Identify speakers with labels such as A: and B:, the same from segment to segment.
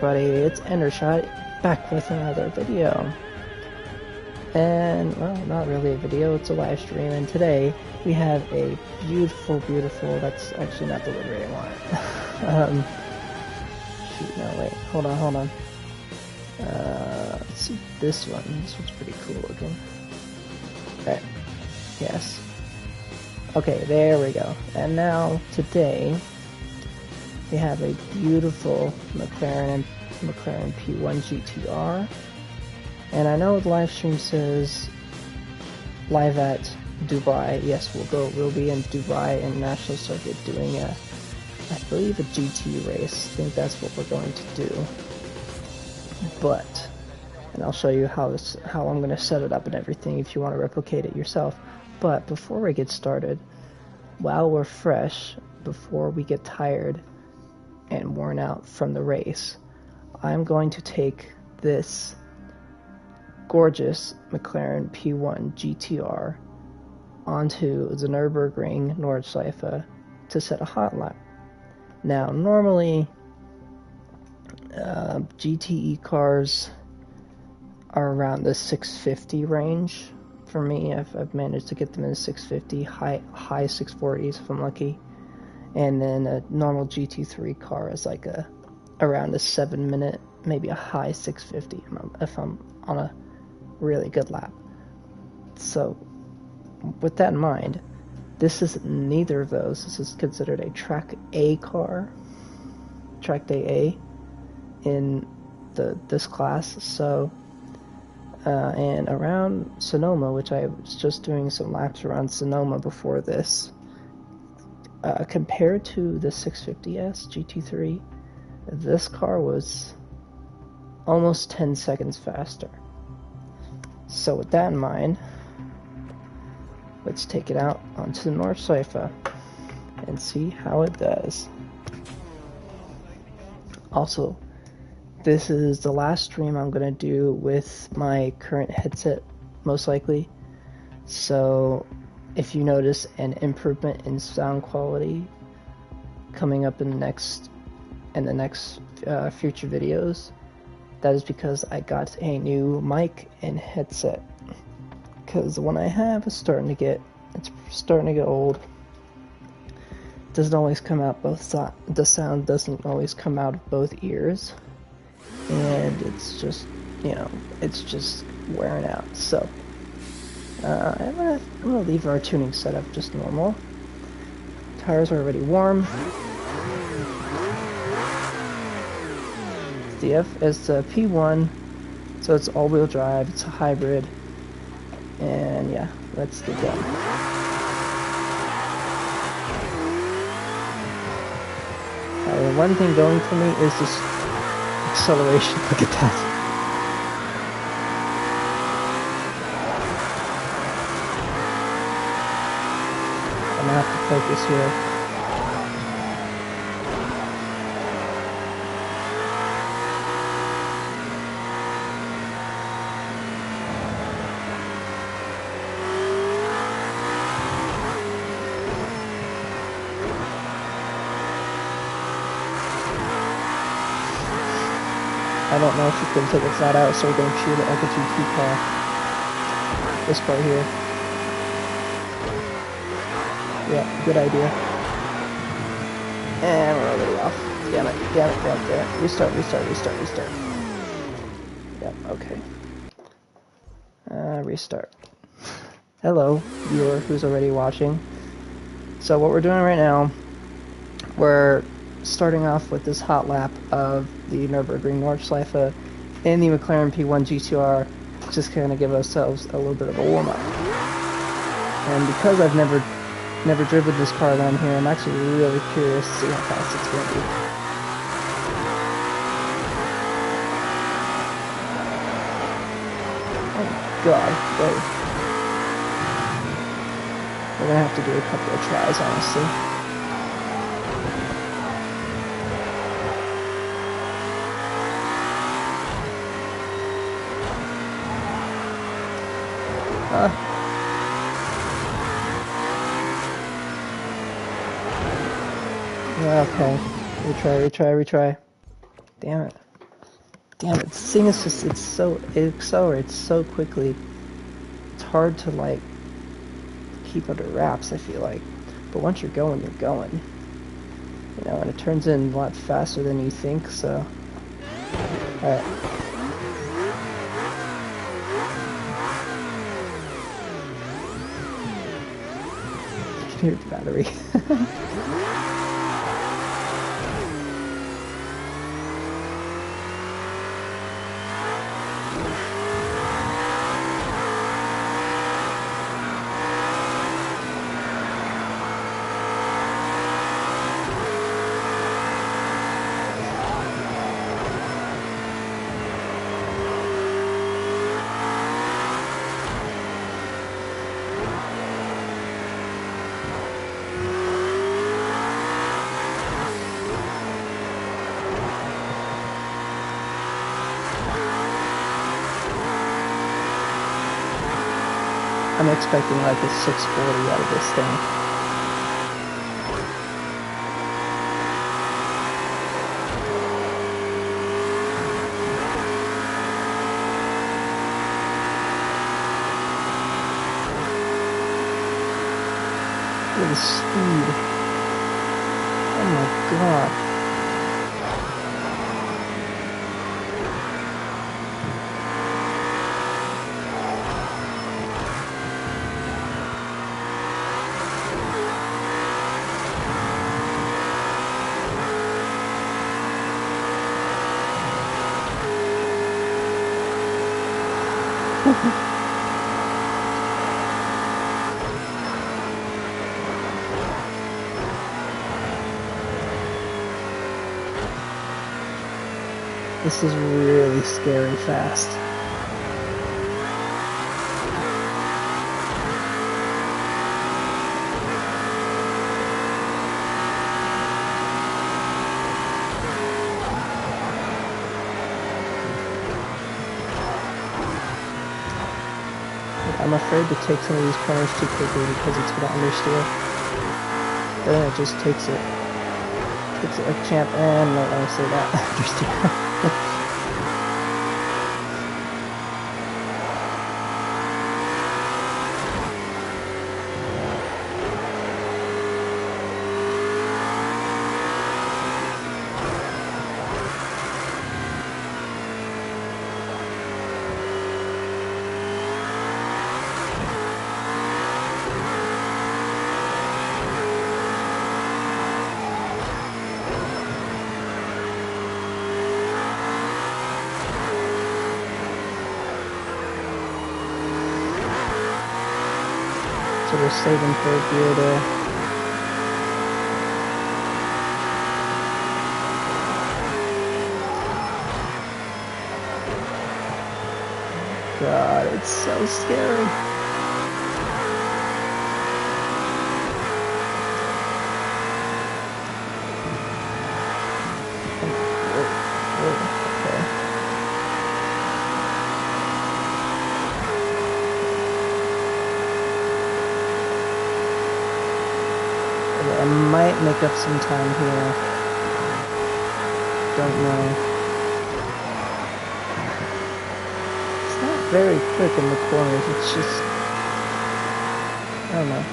A: Everybody, it's Endershot back with another video. And, well, not really a video, it's a live stream, and today we have a beautiful, that's actually not the livery I want. Shoot, no, wait, hold on. Let's see, this one's pretty cool looking. Right, yes. Okay, there we go. And now, today, we have a beautiful McLaren P1 GTR, and I know the live stream says live at Dubai. Yes, we'll be in Dubai International Circuit doing I believe a GT race. I think that's what we're going to do. And I'll show you how I'm going to set it up and everything if you want to replicate it yourself. But before we get started, while we're fresh, before we get tired and worn out from the race, I'm going to take this gorgeous McLaren P1 GTR onto the Nürburgring Nordschleife to set a hot lap. Now, normally GTE cars are around the 650 range. For me, I've managed to get them in the 650, high 640s if I'm lucky. And then a normal GT3 car is like around a 7-minute, maybe a high 650 if I'm on a really good lap. So with that in mind, this is neither of those. This is considered a Track A car, Track Day A in this class. So and around Sonoma, which I was just doing some laps around Sonoma before this, compared to the 650S GT3, this car was almost 10 seconds faster. So with that in mind, let's take it out onto the Nordschleife and see how it does. Also, this is the last stream I'm going to do with my current headset, most likely. So if you notice an improvement in sound quality coming up in the next future videos, that is because I got a new mic and headset. Because the one I have is starting to get old. It doesn't always come out the sound doesn't always come out of both ears, and it's just wearing out. So I'm gonna leave our tuning setup just normal. Tires are already warm. It's the P1, so it's all-wheel drive. It's a hybrid, and yeah, let's get going. One thing going for me is this acceleration. Look at that. I'm gonna have to focus here. I don't know if you can take it flat out, so we're going to shoot it like a GT car. This part here. Yeah, good idea. And we're already off. Damn it. Restart. Yep, okay. Restart. Hello, viewer who's already watching. So what we're doing right now, we're starting off with this hot lap of the Nürburgring Nordschleife in the McLaren P1 GTR, just kind of give ourselves a little bit of a warm-up. And because I've never driven this car around here, I'm actually really curious to see how fast it's going to be. Oh god, wait. We're going to have to do a couple of tries, honestly. Okay. Retry. Damn it. Damn it, seeing it's just, it accelerates so quickly. It's hard to, like, keep under wraps, I feel like. But once you're going, you're going. You know, and it turns in a lot faster than you think, so... Alright. Here's the battery. I'm expecting like a 640 out of this thing. Look at the speed. Oh my god. This is really scary fast. I'm afraid to take some of these corners too quickly because it's going to understeer. But then it just takes it like champ, and no, I say that, understeer. So we're saving third gear there. God, it's so scary. I might make up some time here. Don't know. It's not very quick in the corners, it's just... I don't know.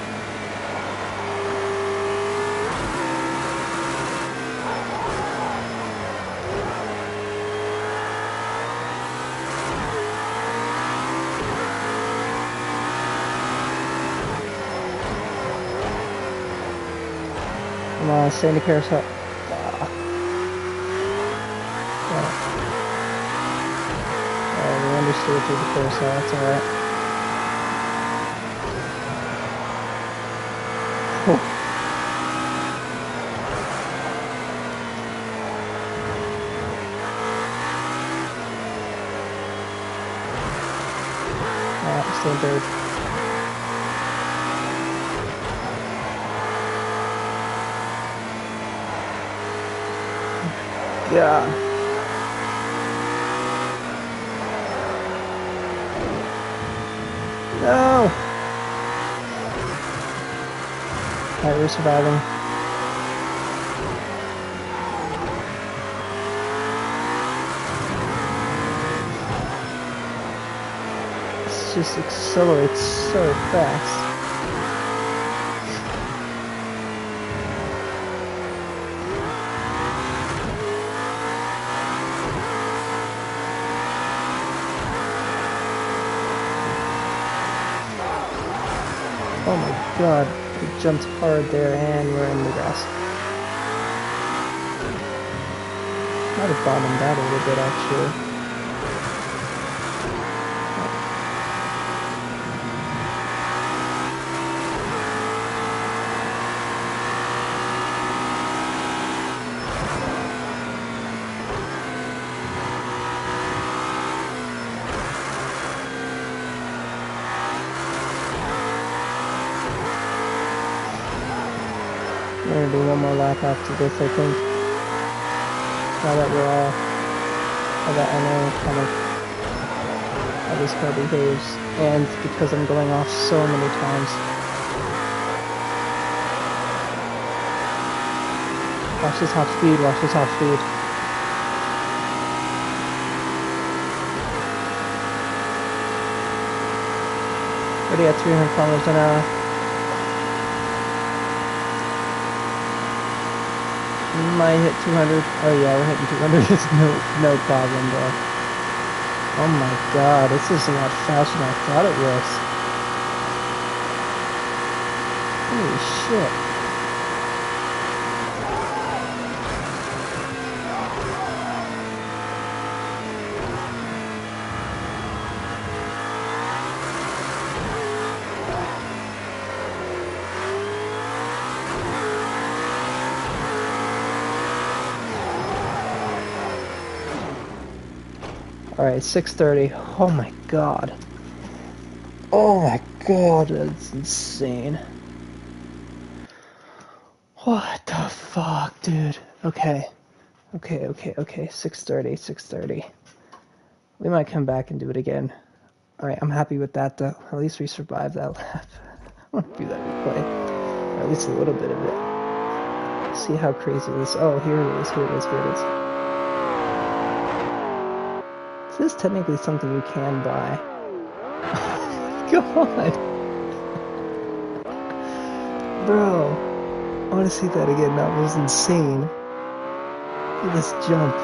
A: Come on, stay in the carousel. Alright, we understood through the carousel, that's alright. Alright, stay in third. Yeah. No. Alright, we're surviving. just accelerates so fast. Oh my god, we jumped hard there and we're in the grass. Might have bottomed out a little bit actually. We're gonna do one more lap after this, I think. Now that we're all, that I know kind of how this car behaves, and because I'm going off so many times. Watch this top speed, watch this top speed. Already at 300 kilometers an hour. Might hit 200. Oh yeah, we're hitting 200. It's no problem, bro. Oh my god, this is a lot faster than I thought it was. Holy shit. Alright, 6:30. Oh my god. Oh my god, that's insane. What the fuck, dude? Okay. Okay. 6:30. We might come back and do it again. Alright, I'm happy with that though. At least we survived that lap. I want to do that replay. Or at least a little bit of it. See how crazy this. Oh, here it is. This is technically something you can buy. God! Bro! I want to see that again. That was insane. Look at this jump.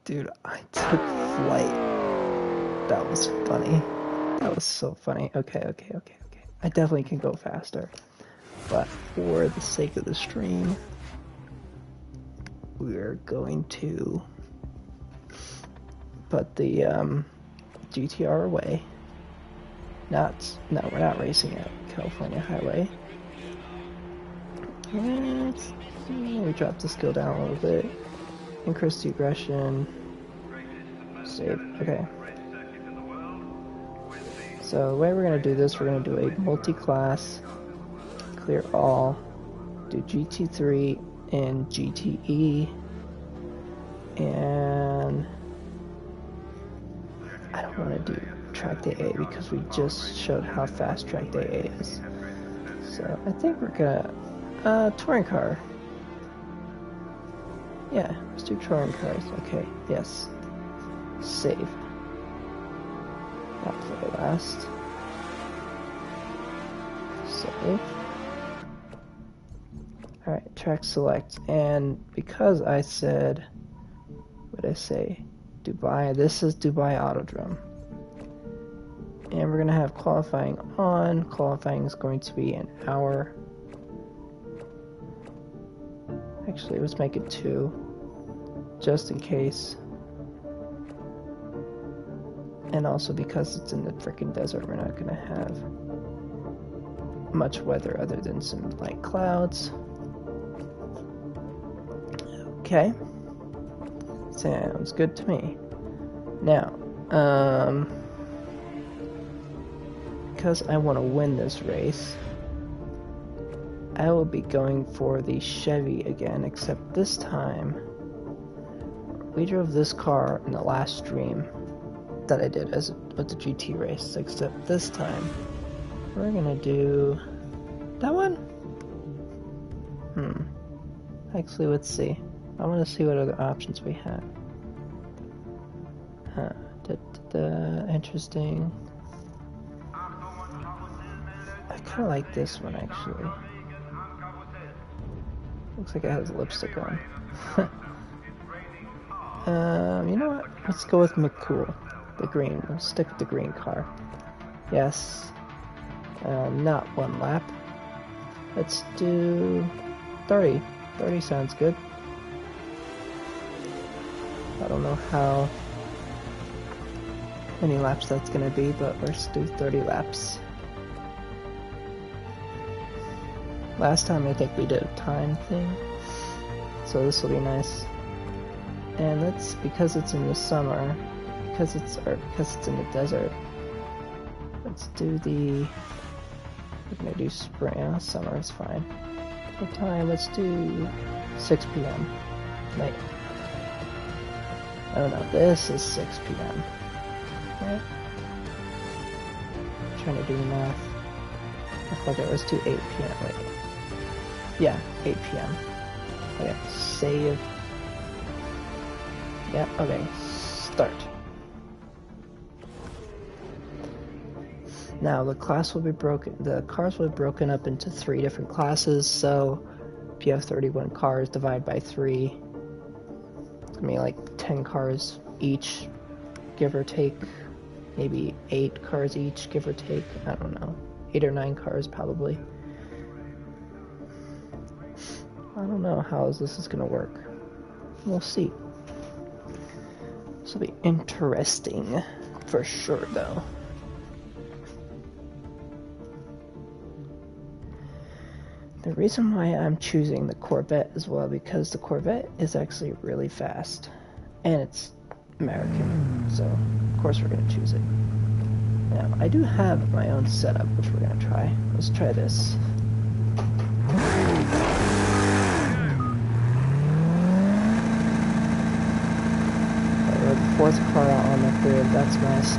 A: Dude, I took flight. That was funny. That was so funny. Okay. I definitely can go faster. But for the sake of the stream, we're going to put the GTR away. No, we're not racing at California Highway. Let's maybe drop the skill down a little bit. Increase the aggression. Save. Okay. So the way we're going to do this, we're going to do a multi-class, clear all, do GT3 and GTE, and I don't want to do track day A because we just showed how fast track day A is. So I think we're going to, touring car. Yeah, let's do touring cars. Okay, yes. Save. Not play last. Save. Alright, track select. And because I said, what did I say? Dubai, this is Dubai Autodrome. And we're going to have qualifying on. Qualifying is going to be an hour. Actually, let's make it 2. Just in case. And also because it's in the frickin' desert, we're not gonna have much weather other than some light clouds. Okay. Sounds good to me. Now, because I want to win this race, I will be going for the Chevy again, except this time, we drove this car in the last stream that I did with the GT race, except this time we're gonna do that one. Actually, let's see. I want to see what other options we have. Interesting. I kind of like this one, actually. Looks like it has lipstick on. You know what? Let's go with McCool. The green. We'll stick with the green car. Yes. Not 1 lap. Let's do 30. 30 sounds good. I don't know how many laps that's gonna be, but let's do 30 laps. Last time I think we did a time thing, so this will be nice. And let's, because it's in the summer, because it's in the desert, let's do the, we're gonna do spring. Summer is fine. What time? Let's do 6 p.m. night. Oh no, this is 6 p.m. Right? I'm trying to do the math. I thought let's do 8 p.m. Wait. Yeah, 8 p.m. Okay, save. Yeah, okay, start. Now the cars will be broken up into 3 different classes, so if you have 31 cars, divide by 3. It's gonna be like 10 cars each, give or take. Maybe 8 cars each, give or take. I don't know. 8 or 9 cars probably. I don't know how this is gonna work. We'll see. This will be interesting for sure, though. The reason why I'm choosing the Corvette as well, because the Corvette is actually really fast, and it's American, so of course we're going to choose it. Now, I do have my own setup, which we're going to try. Let's try this. We're the 4th car on the grid, that's nice.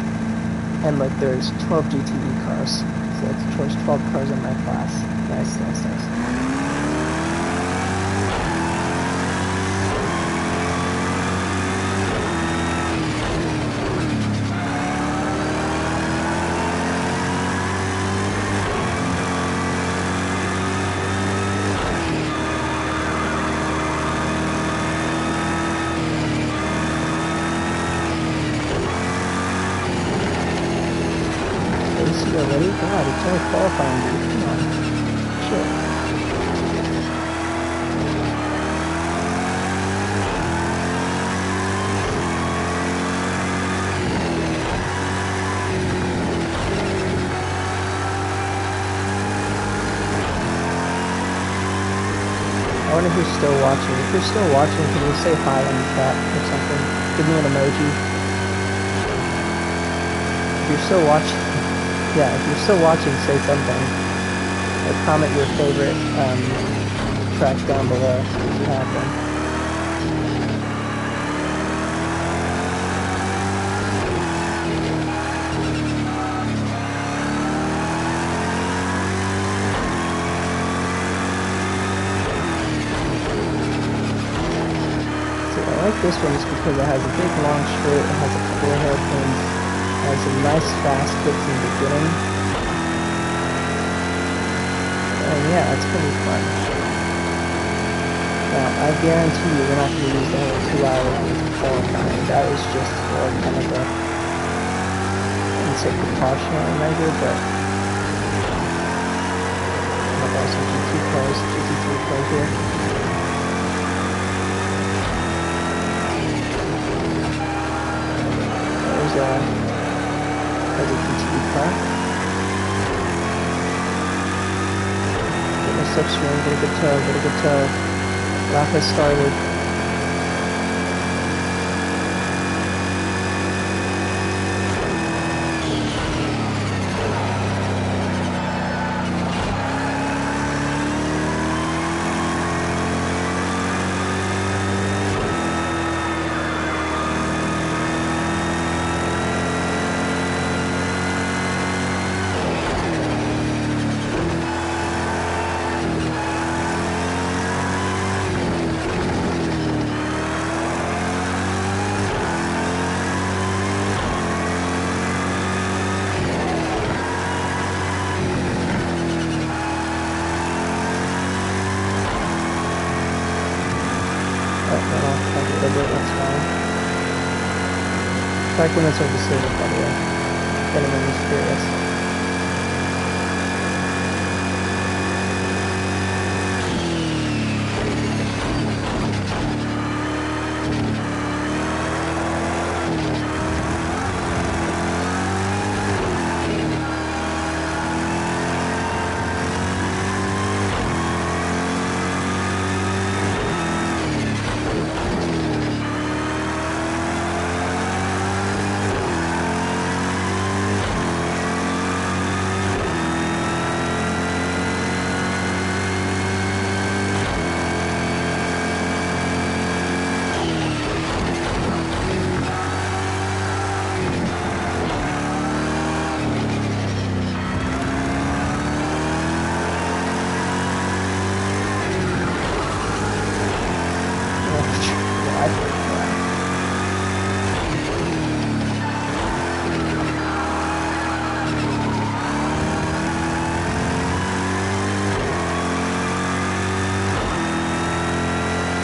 A: And look, there's 12 GTE cars, so that's 12 cars in my class. Nice, nice, nice. Already? God, it's only qualifying, dude. Come on. Shit. I wonder who's still watching. If you're still watching, can you say hi in the chat or something? Give me an emoji. If you're still watching... Yeah, if you're still watching, say something. Or comment your favorite track down below if you have one. See, I like this one just because it has a big long straight, it has a couple of hairpins. Has some nice fast kicks in the beginning. And yeah, it's pretty fun. Now, I guarantee you we're not going to use the whole 2 hours of qualifying. That was just for kind of a, I wouldn't say precautionary measure, but I've got some GT3 cars here. There's a GT car. Get my slipstream, get a good toe, get a good toe. Lap has started. track limits are disabled, by the way, if anyone is curious.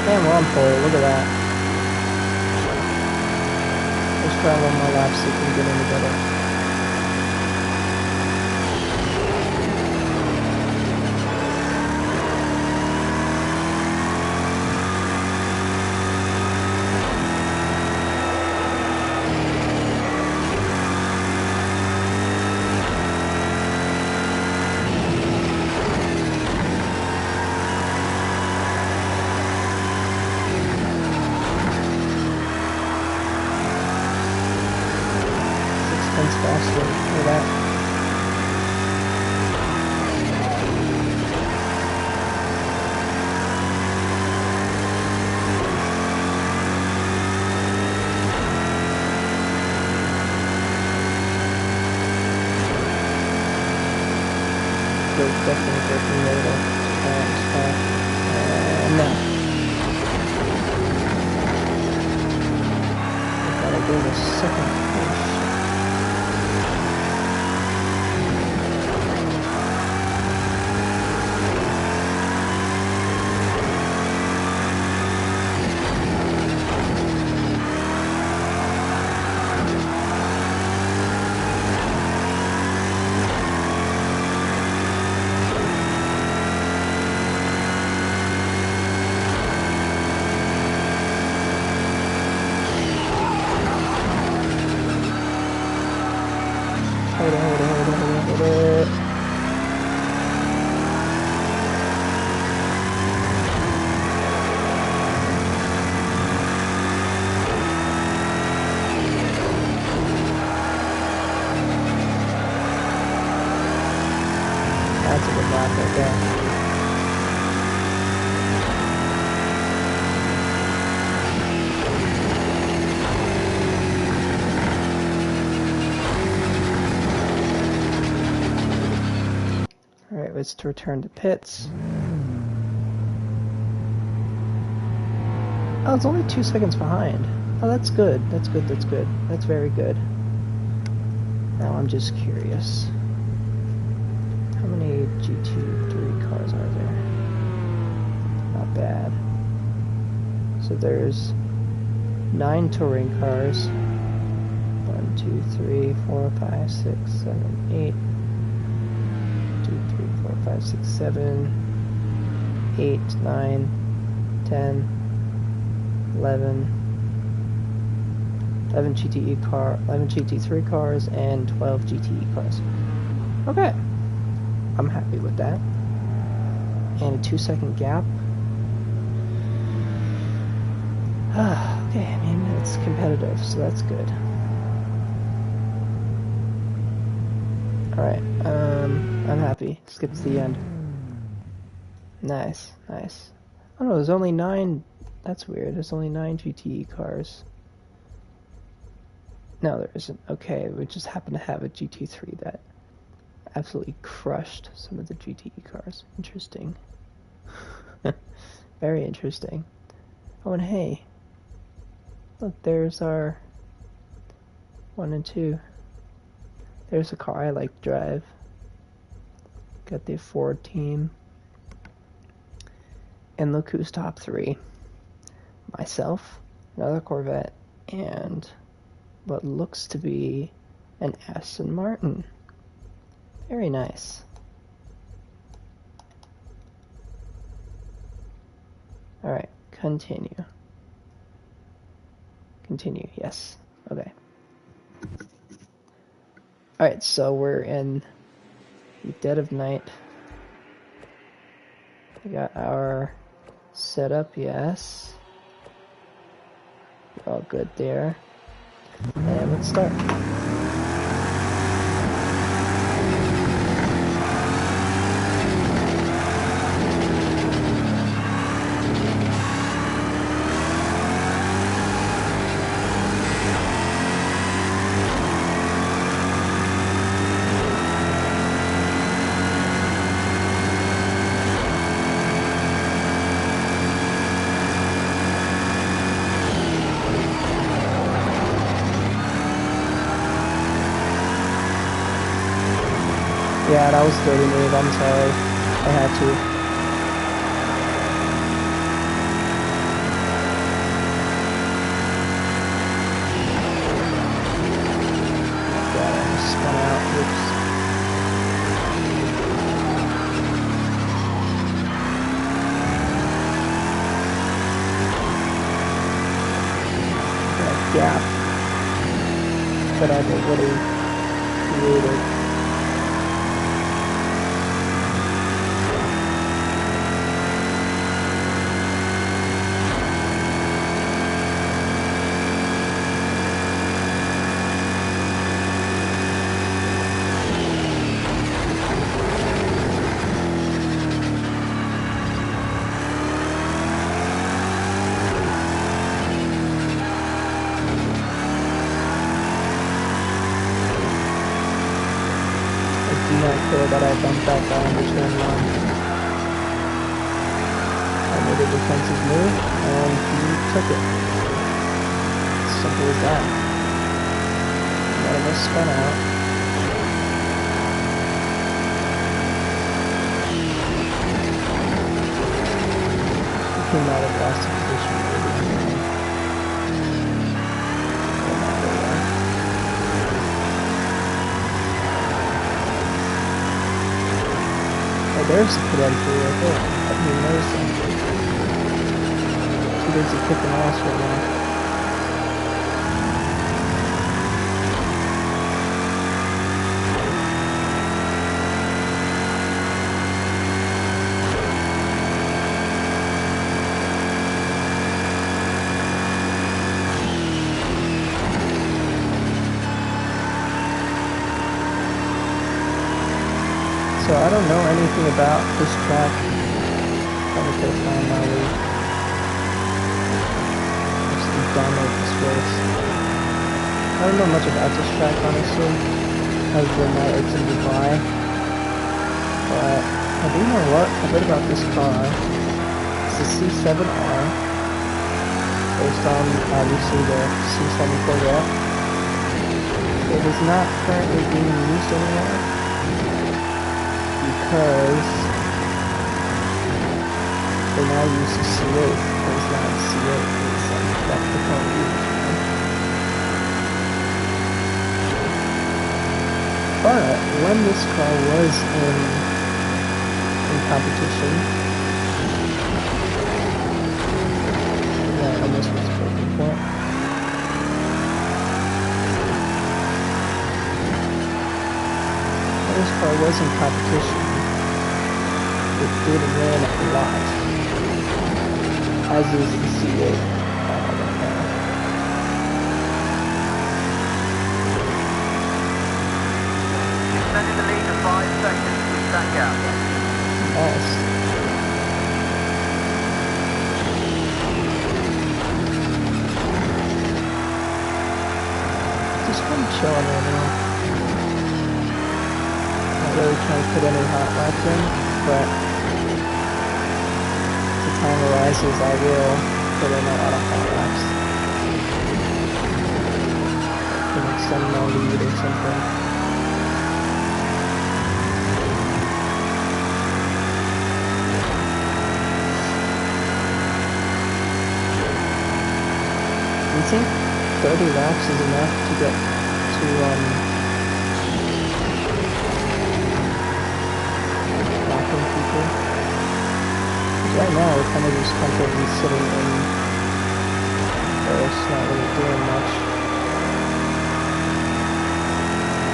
A: Damn, we're on pole. Look at that. Let's try one more lap, see if we can get any better. Faster. Look at that. We're definitely breaking the middle. No. I thought I gave a second. Hold it. That's a good lap right there. Alright, let's return to pits. Oh, it's only 2 seconds behind. Oh, that's good. That's good. That's very good. Now I'm just curious. How many GT3 cars are there? Not bad. So there's 9 touring cars. 1, 2, 3, 4, 5, 6, 7, 8. 2, 3, 4, 5, 6, 7, 8, 9, 10, 11 GT3 cars and 12 GTE cars. Okay, I'm happy with that. And a 2-second gap. Okay, I mean, it's competitive, so that's good. Alright, I'm happy. Skip to the end. Nice. Oh no, there's only 9. That's weird. There's only 9 GTE cars. No, there isn't. Okay, we just happen to have a GT3 that absolutely crushed some of the GTE cars. Interesting. Very interesting. Oh, and hey. Look, there's our 1 and 2. There's a car I like to drive. Got the Ford team. And look who's top 3. Myself, another Corvette, and what looks to be an Aston Martin. Very nice. Alright, continue. Continue, yes. Okay. Alright, so we're in the dead of night. We got our setup, yes. We're all good there. And let's start. Yeah, that was a dirty move, I'm sorry. I had to. God, I almost spun out. Oops. That gap that I've already created. That I bumped that guy under turn one. I made a defensive move, and he took it. Simple as that. None of us spun out. He came out of last position. There's a potential right there. I didn't even notice that. Too busy kicking ass right now. So I don't know anything about this track. Probably could have found my lead. Just dominate this race. I don't know much about this track, honestly, other than that it's in Dubai. But I do know a bit about this car. It's the C7R, based on obviously the C7 Corvette. It is not currently being used anymore, because they now use the C8, but it's not a C8, it's like, that's the car we use, But when this car was in competition, yeah, I almost was breaking point. When this car was in competition, it did win a lot, as is the C8 right now.
B: Extending the lead to 5 seconds with that gap.
A: Nice. Just kind of chilling right now. Not really trying to put any hot laps in, but if the time arises, I will put in a lot of hot laps. Can extend my lead or something. You think 30 40 laps is enough to get to knocking people. Right now we're kind of just comfortably sitting in first, not really doing much.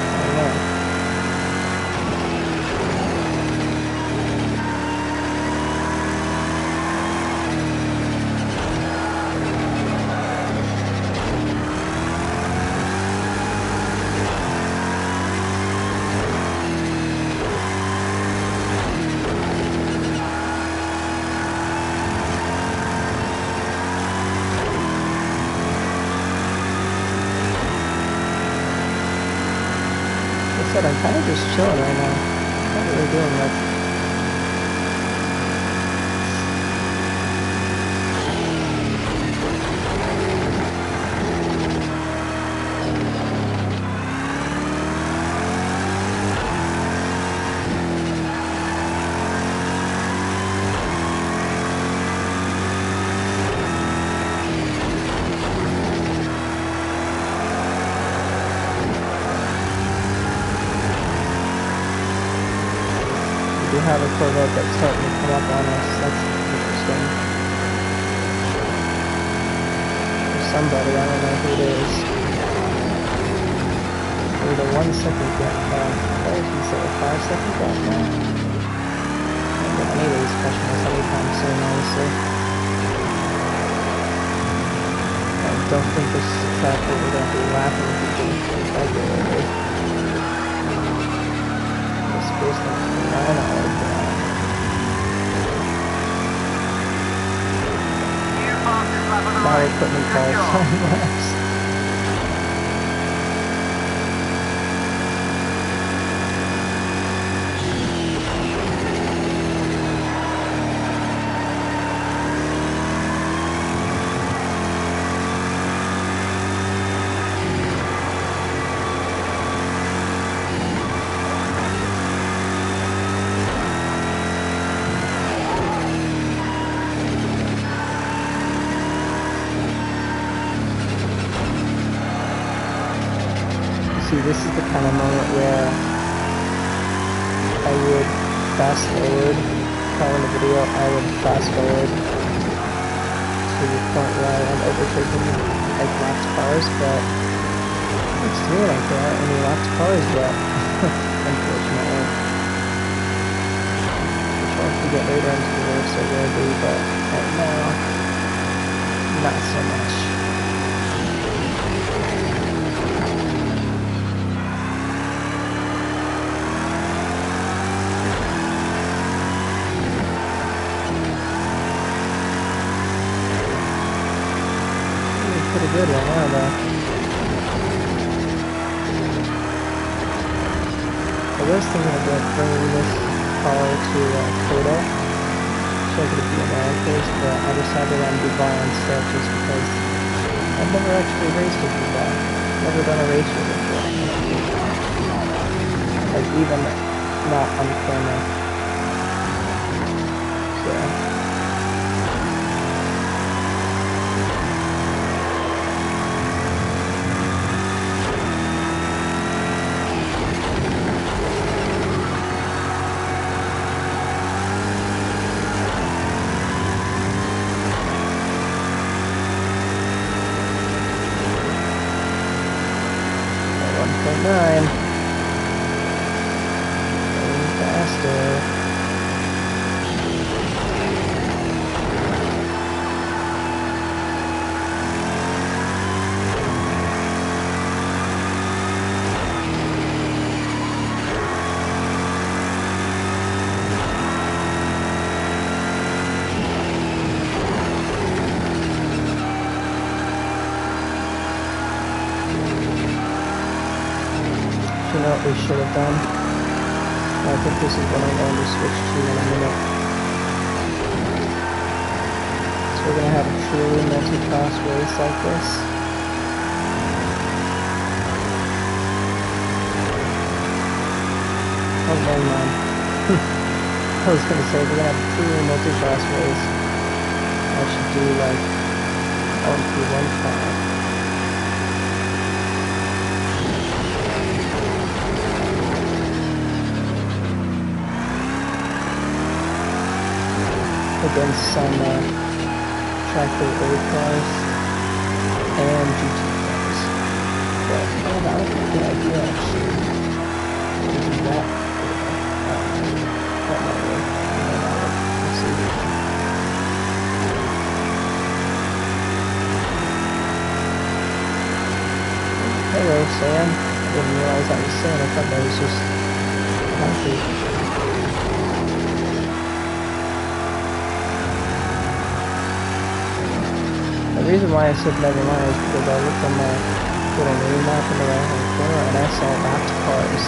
A: I don't know. I'm kind of just chilling right now. Not really doing much. We have a Corvette that's starting to come up on us. That's interesting. There's somebody, I don't know who it is. With a 1 second gap. I was going to say a 5 second gap now. I don't think any of these catching us anytime soon, honestly. I don't think this track that we're going to be lapping people regularly. Space like 9 hours. Now we're putting in cars time lapse. This is the kind of moment where I would fast forward, calling the video, I would fast forward to the point where I'm overtaking like locked cars, but it's to me like there aren't any locked cars yet, unfortunately. Which once we get later into the race there will be, but right now, not so much. Pretty good right now, though. I was thinking about bringing this car to Coda, so I could be America's, but I decided on Dubai instead just because I've never actually raced with Dubai. Never done a race with it before. Like, even not on camera. So. You know what we should have done? I think this is what I'm going to switch to in a minute. So we're going to have a truly multi-class race like this. Oh, never mind. I was going to say, we're going to have a truly multi-class race. I should do like LMP1 car. against some track day A cars and GT cars. But that would be a good idea actually. To do that. That might work. Let's see. Hello, Sam. I didn't realize that was Sam. I thought that was just concrete. The reason why I said never mind is because I looked on my little mini map in the right-hand corner and I saw lapped cars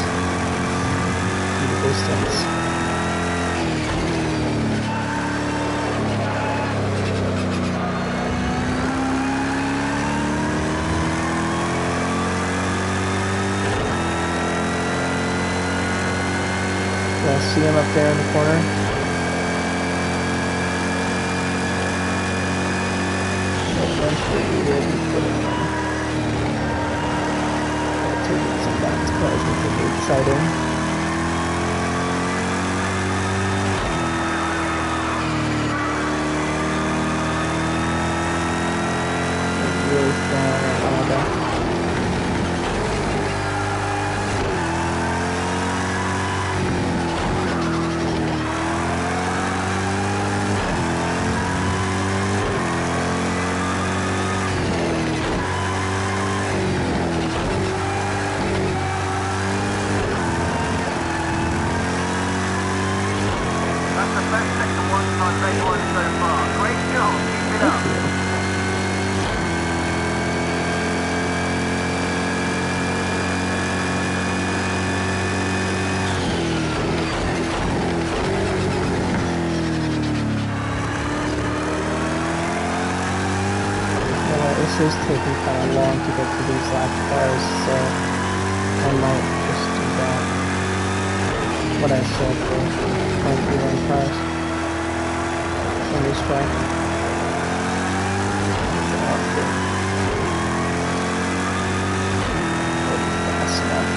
A: in the distance. See him up there in the corner. Eventually we will be putting in. Taking some laps cars, which will be exciting. It's really strong at Honda. This is taking kind of long to get to these last cars, so I might just do that. What I said for my P1 cars on this track. Fast enough.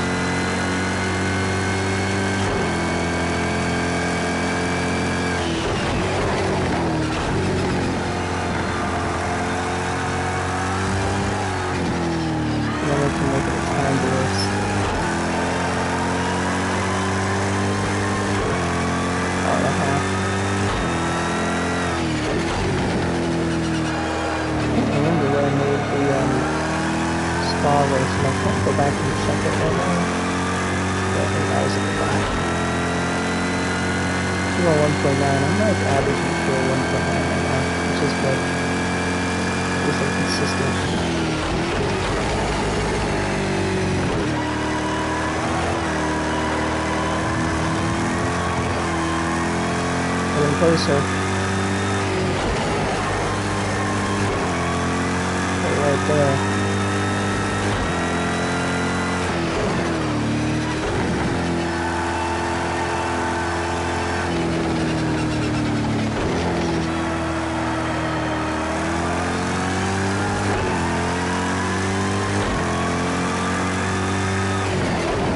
A: Go back and check it right now. Yeah, I think that was at the back. 1.9. I'm like averaging to 1.9 right now, which is good. At least I'm consistent. Getting closer. Right there.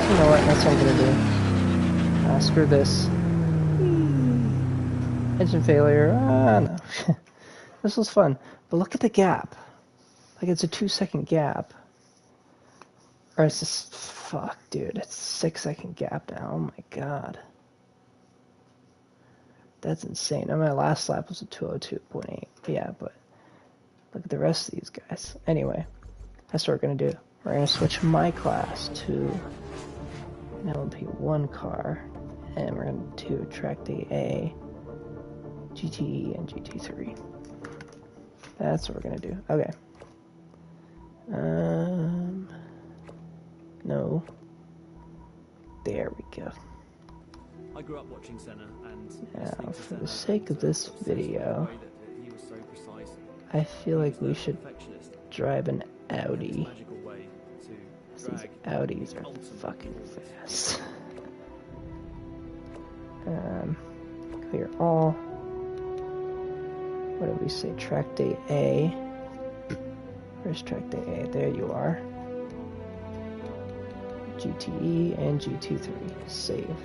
A: You know what? That's what I'm gonna do. Screw this. Engine failure. No. This was fun. But look at the gap. Like it's a 2-second gap. Or it's just fuck, dude. It's a 6-second gap now. Oh my god. That's insane. And my last lap was a 2:02.8. Yeah, but look at the rest of these guys. Anyway, that's what we're gonna do. We're gonna switch my class to an LMP1 car, and we're gonna do track day A, GTE, and GT3. That's what we're gonna do. Okay. No. There we go.
C: I grew up watching Senna and
A: now, for the sake of this video, I feel like we should drive an Audi. These Audis are fucking fast. Clear all. What did we say? Track day A. Where's track day A? There you are. GTE and GT3. Save.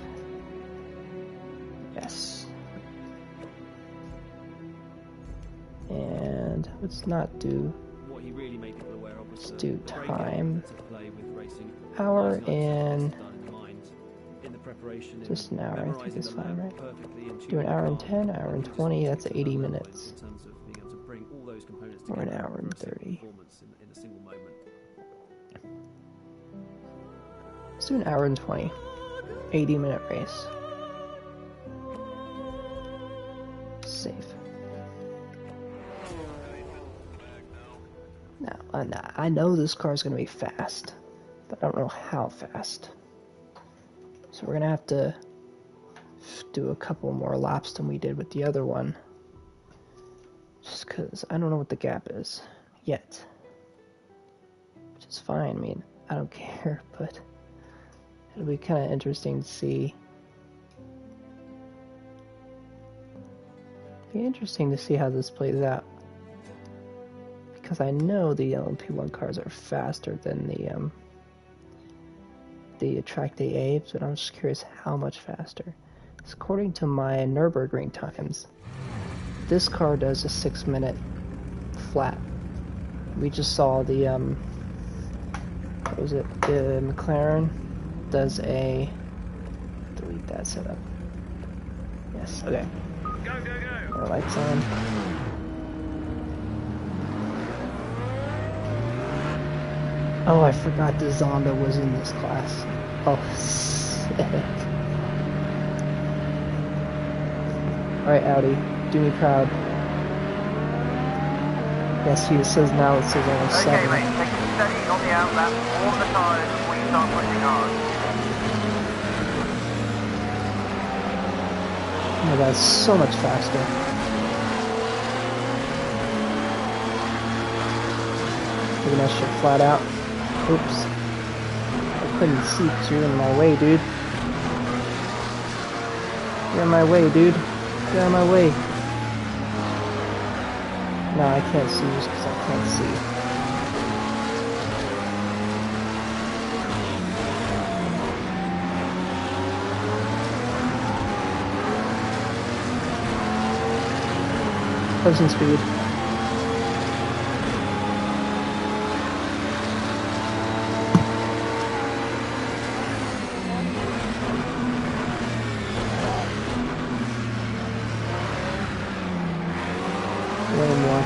A: Yes. And let's not do
C: What he really made people aware of was
A: Let's
C: the
A: do
C: great
A: time.
C: deal to play with racing.
A: hour
C: Using
A: and
C: done in the mind, in the preparation, in
A: just an hour. I think
C: memorising
A: it's
C: the
A: fine,
C: lap
A: right?
C: perfectly and
A: Do an
C: tuning the
A: hour and
C: car.
A: 10, hour and
C: He just
A: 20. That's
C: takes it
A: 80
C: another level
A: minutes.
C: in terms of being able to bring all those components
A: Or an
C: together
A: hour and
C: for a single
A: 30.
C: performance in a single moment.
A: Let's do an hour and 20. 80-minute race. Safe. Now, I know this car's going to be fast, but I don't know how fast. So we're going to have to do a couple more laps than we did with the other one. Just because I don't know what the gap is yet. Which is fine, I mean, I don't care, but it'll be kind of interesting to see. Be interesting to see how this plays out. Because I know the LMP1 cars are faster than the Track Day Abe's, but I'm just curious how much faster. Because according to my Nürburgring times, this car does a 6-minute flat. We just saw the what was it? The McLaren does a delete that setup. Yes, okay.
B: Go, go, go.
A: Our lights on. Oh, I forgot the Zonda was in this class. Oh, sick. Alright, Audi, do me proud. Yes, he says now it says only
B: Okay,
A: 7.
B: mate, take it steady on the outlap, warm the tyres before you start pushing hard.
A: Oh my god, it's so much faster. Taking that shit flat out. Oops. I couldn't see because you're in my way, dude. You're in my way, dude. Get out of my way. No, I can't see just because I can't see. Closing speed. Way more.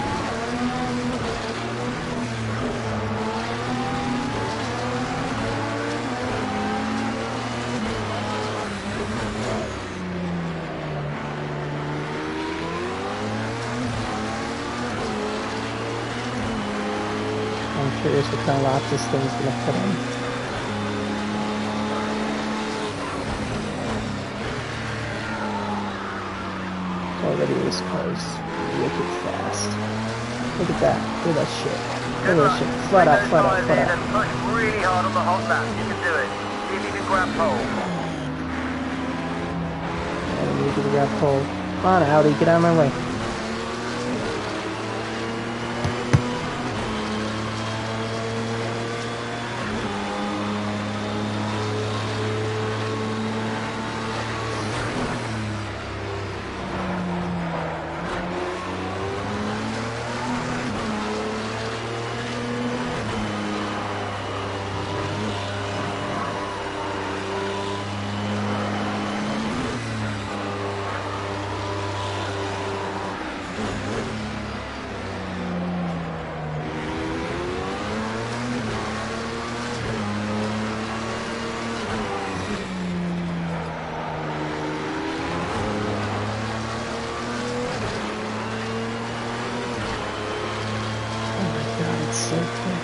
A: I'm curious what kind of lap this thing's gonna put in. Already this car's wicked fast. Look at that. Look at that shit. Look at that shit. Flat out, flat out, flat out.
B: And push really hard on the hot lap. You can do it. See if you can grab pole.
A: And we need to grab pole. Come on, Audi, get out of my way. Oh my god, it's so quick.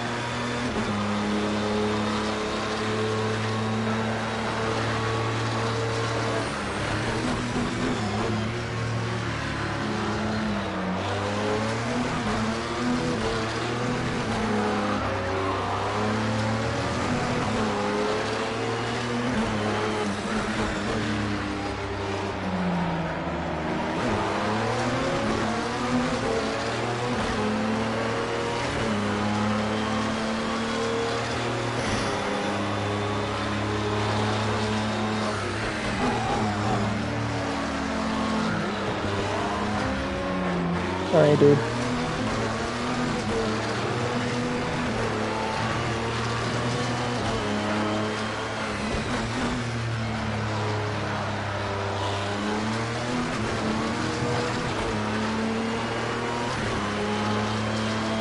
A: Sorry, dude.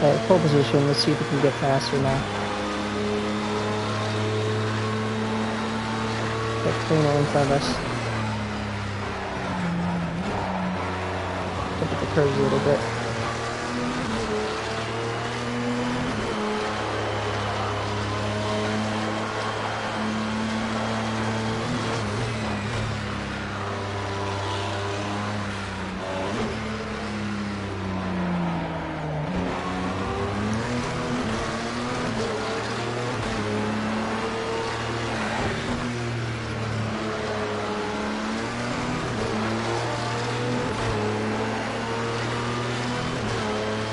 A: Alright, pole position. Let's see if we can get faster now. Get cleaner in front of us. Look at the curves a little bit.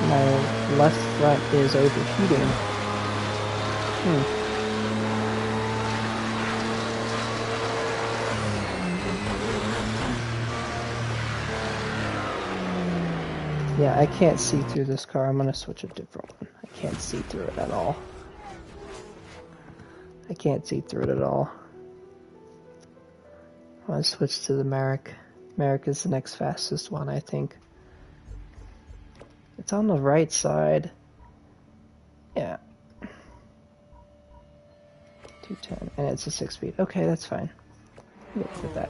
A: My left front is overheating. Yeah, I can't see through this car. I'm gonna switch a different one. I can't see through it at all. I can't see through it at all. I'm gonna switch to the Merrick. Merrick is the next fastest one, I think. It's on the right side. Yeah. 210, and it's a 6-speed. Okay, that's fine. We'll go with that.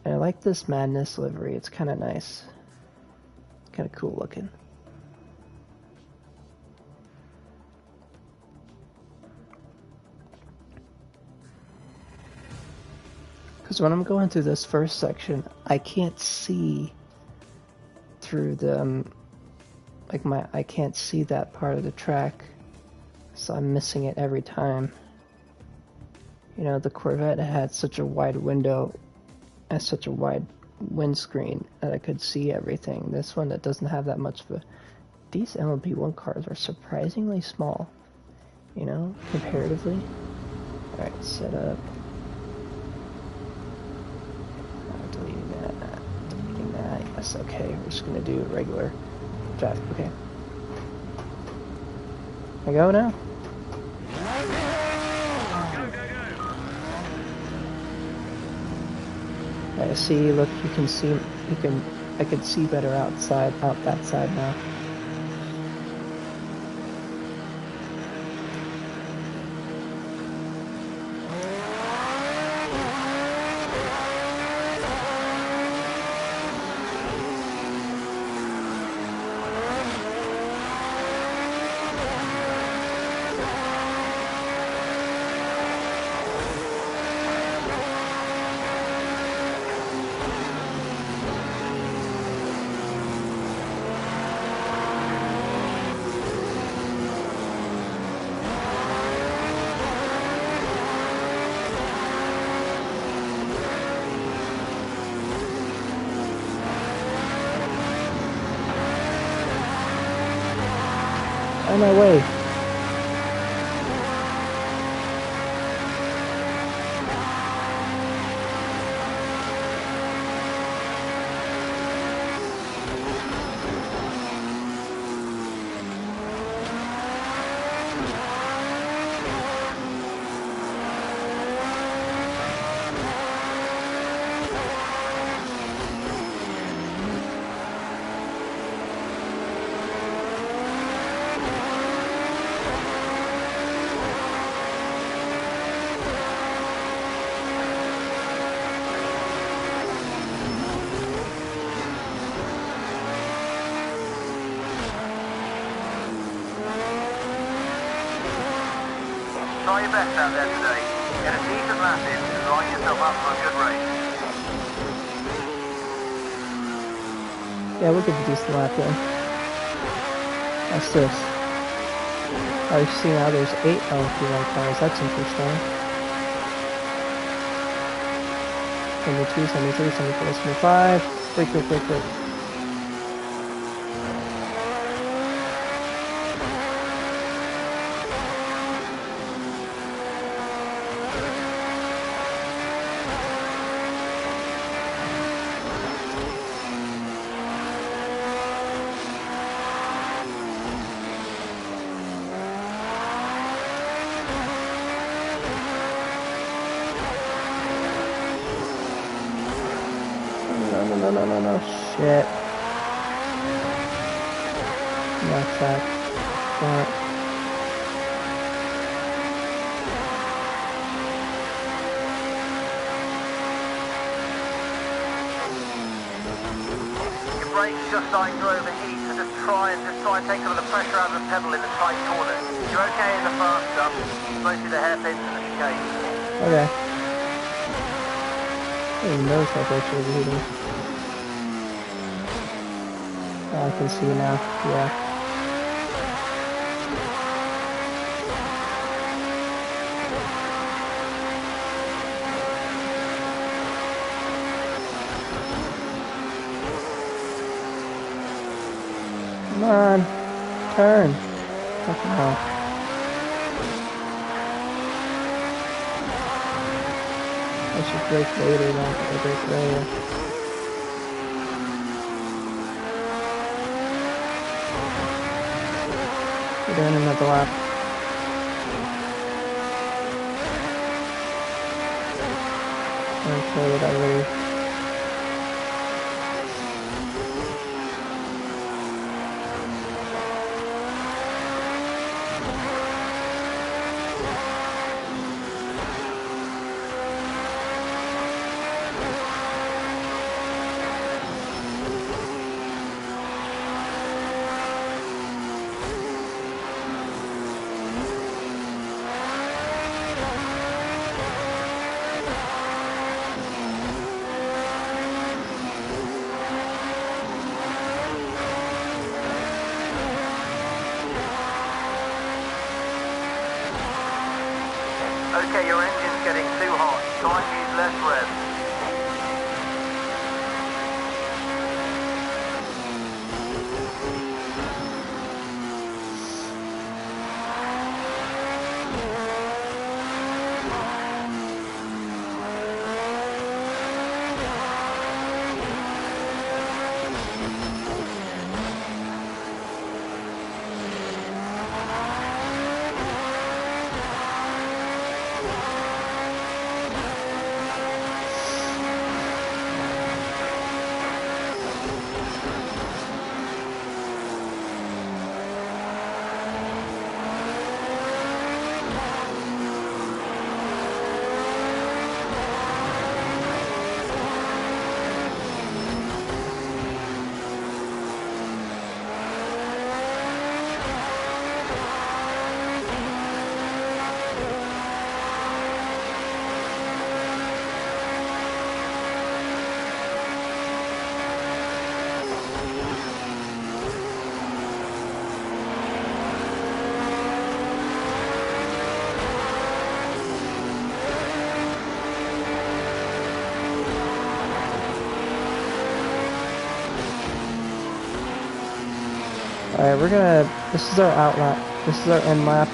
A: And I like this Madness livery. It's kind of nice. Kind of cool looking. Because when I'm going through this first section, I can't see through the, I can't see that part of the track, so I'm missing it every time. You know, the Corvette had such a wide window, and such a wide windscreen that I could see everything. This one that doesn't have that much of a... These MLB1 cars are surprisingly small, you know, comparatively. Alright, set up. Deleting that, yes, okay, we're just gonna do regular drive, okay. I go now? I see, look, you can see, I can see better out that side now. On my way.
B: Try your best out there today. Get a decent lap in and line yourself up for a good race.
A: Yeah, we'll get a decent lap in. What's this? Oh, you see now there's 8 LMP1 cars. That's interesting. 72, 73, 74, 75. Wait. No, shit. No track. Darn it.
B: Your brake's just starting to overheat, so just try and take some of the pressure out of the pedal in the tight corners. You're okay in the fast stuff, mostly the hairpins and the chicane.
A: Okay. I didn't notice my brakes were overheating. Oh, I can see now. Yeah. Come on. Turn. Fucking hell. I should brake later, not brake earlier. We're doing another lap. I'm sure that I really...
B: Okay, your engine's getting too hot. Try and use less rev.
A: Alright, we're gonna... This is our out lap. This is our end lap.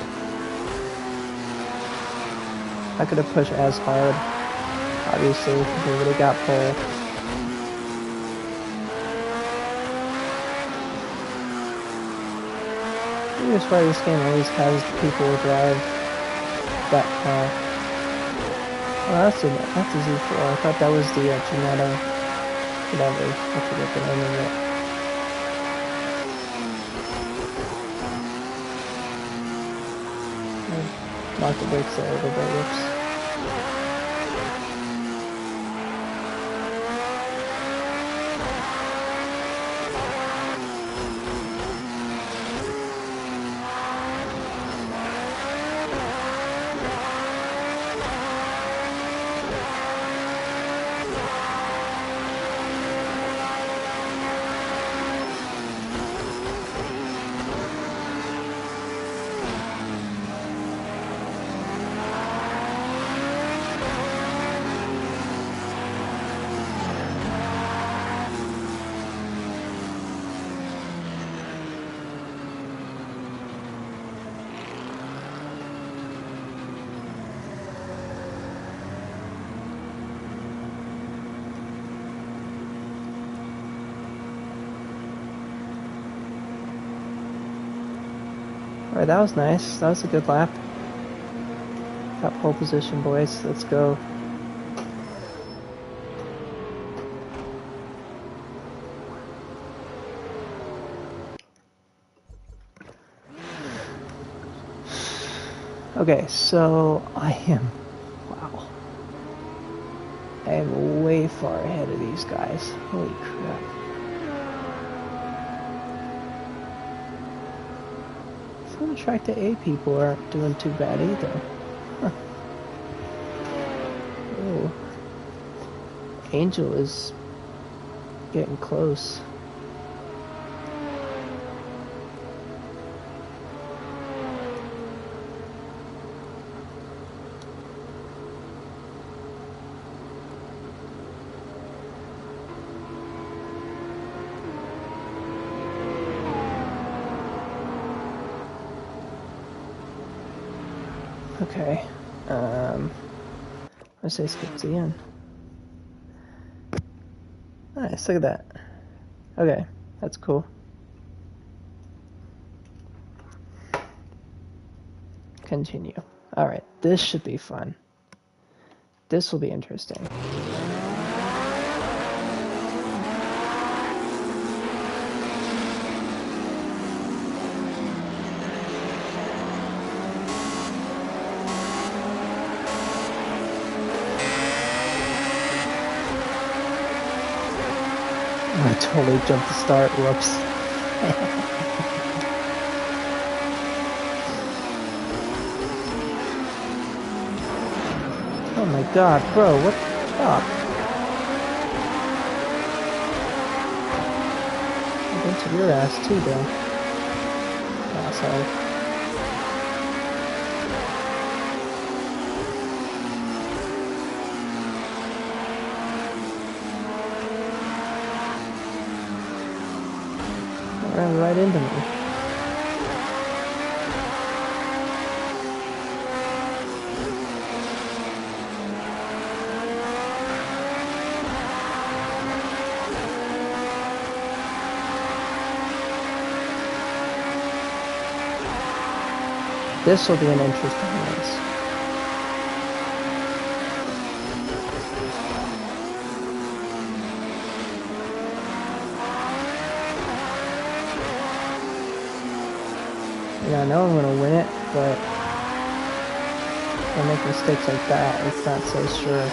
A: I could have pushed as hard, obviously, because we already got pole. I think that's why this game always has people drive that car. Oh, that's a Z4. I thought that was the Ginetta. Whatever. I forget the name of it. Knock the brakes there a little bit, whoops. Alright, that was nice. That was a good lap. Got pole position, boys. Let's go. Okay, so I am, wow. I am way far ahead of these guys. Holy crap. Some of the track to A people aren't doing too bad either. Huh. Oh. Angel is getting close. Okay. I say skip to the end. Nice, look at that. Okay, that's cool. Continue. Alright, this should be fun. This will be interesting. I totally jumped the start, whoops. Oh my god, bro, what the fuck? I went to your ass too, though. Asshole. Ran right into me. This will be an interesting race. Yeah, I know I'm gonna win it, but if I make mistakes like that, it's not so sure.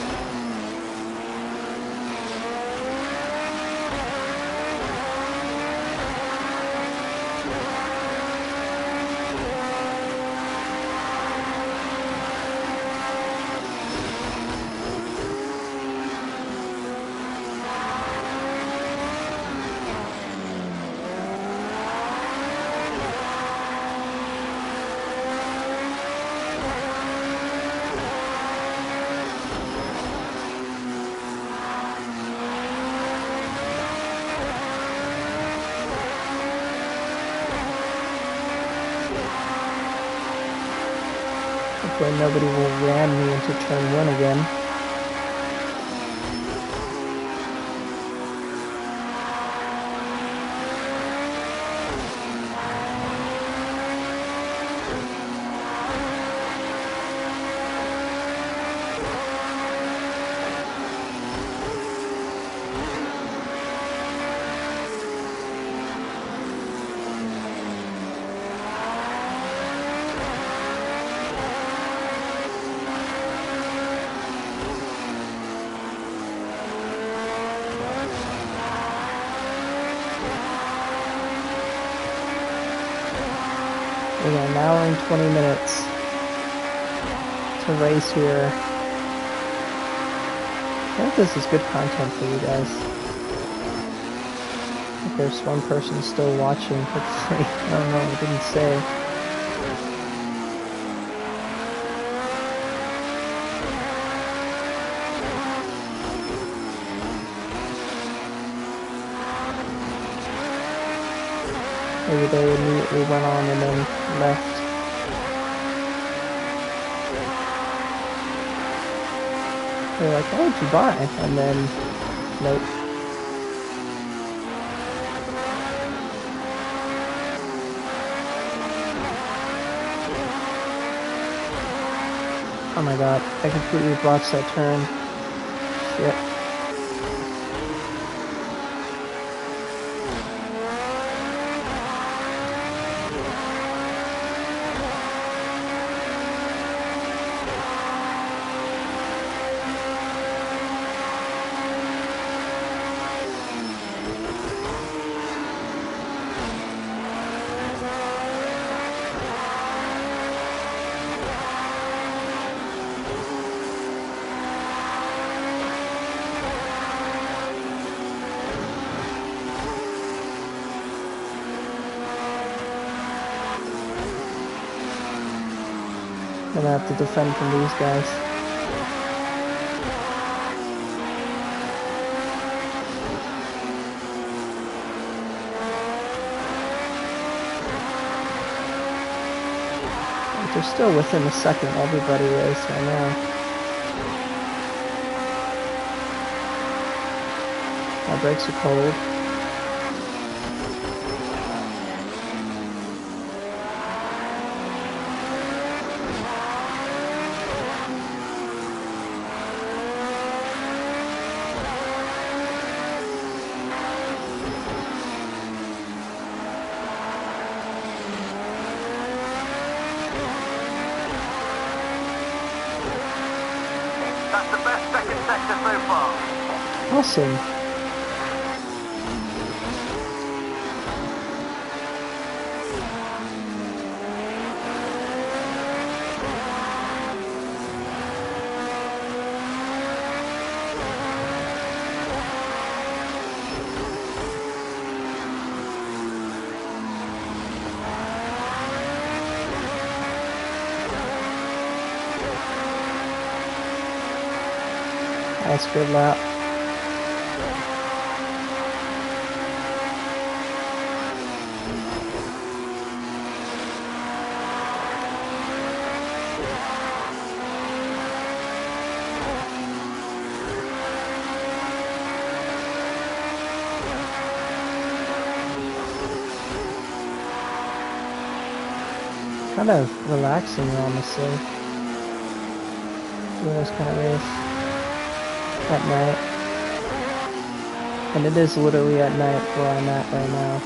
A: Hopefully nobody will ram me into turn 1 again. We got an hour and 20 minutes to race here. I hope this is good content for you guys. If there's one person still watching, hopefully. I don't know, I didn't say. Maybe they immediately went on and then left. They're like, "What would you buy?" And then, nope. Oh my god, I completely botched that turn. Shit. gonna have to defend from these guys. But they're still within a second, everybody is right now. My brakes are cold.
B: That's the best second sector so far.
A: Awesome. That's a good lap. Kind of relaxing, honestly. Doing this kind of race at night. And it is literally at night where I'm at right now.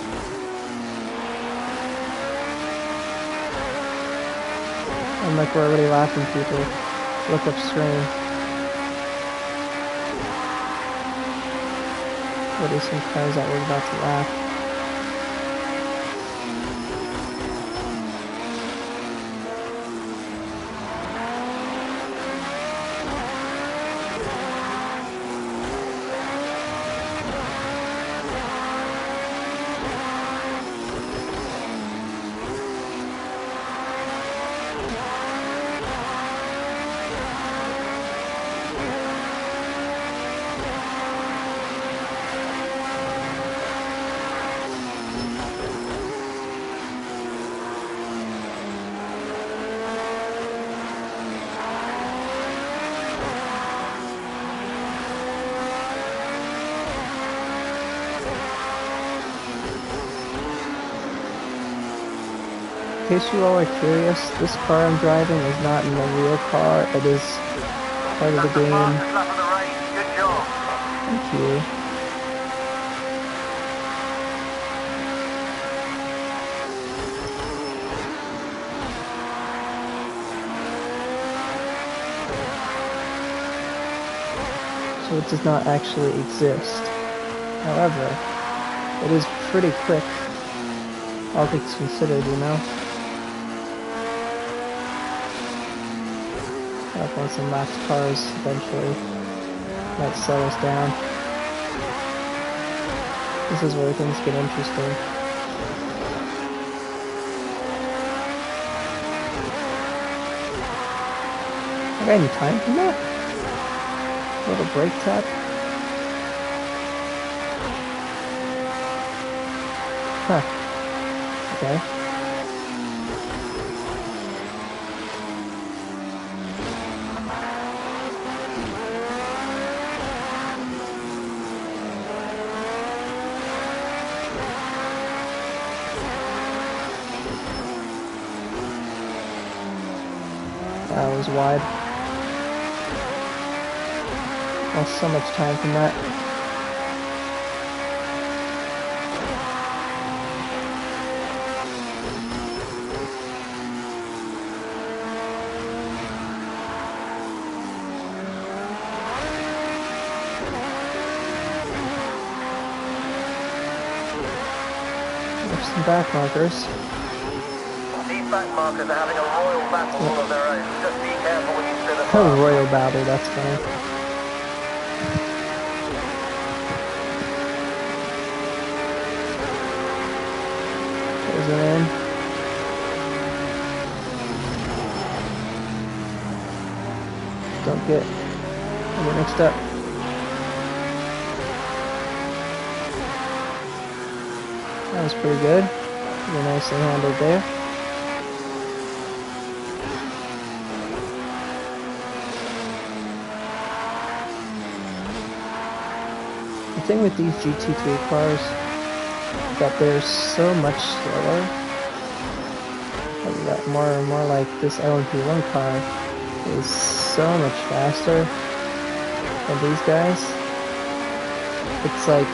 A: And like we're already laughing, people. Look upstream. What are some cars that we're about to laugh? In case you all are curious, this car I'm driving is not in the real car, it is part of the game.
B: Fastest lap of the race. Good job.
A: Thank you. So it does not actually exist. However, it is pretty quick, all things considered, you know? Up on some lapped cars eventually. Might slow us down. This is where things get interesting. I got any time for that? A little brake tap? Huh. Okay. That was wide. Lost so much time from that. There's some back markers.
B: These back markers are having a royal battle all of their own. Just be careful when you sit at
A: Oh, royal battle, that's funny. There's it in. get mixed up. That was pretty good. Pretty nicely handled there. The thing with these GT3 cars is that they're so much slower. More like this LMP1 car is so much faster than these guys. It's like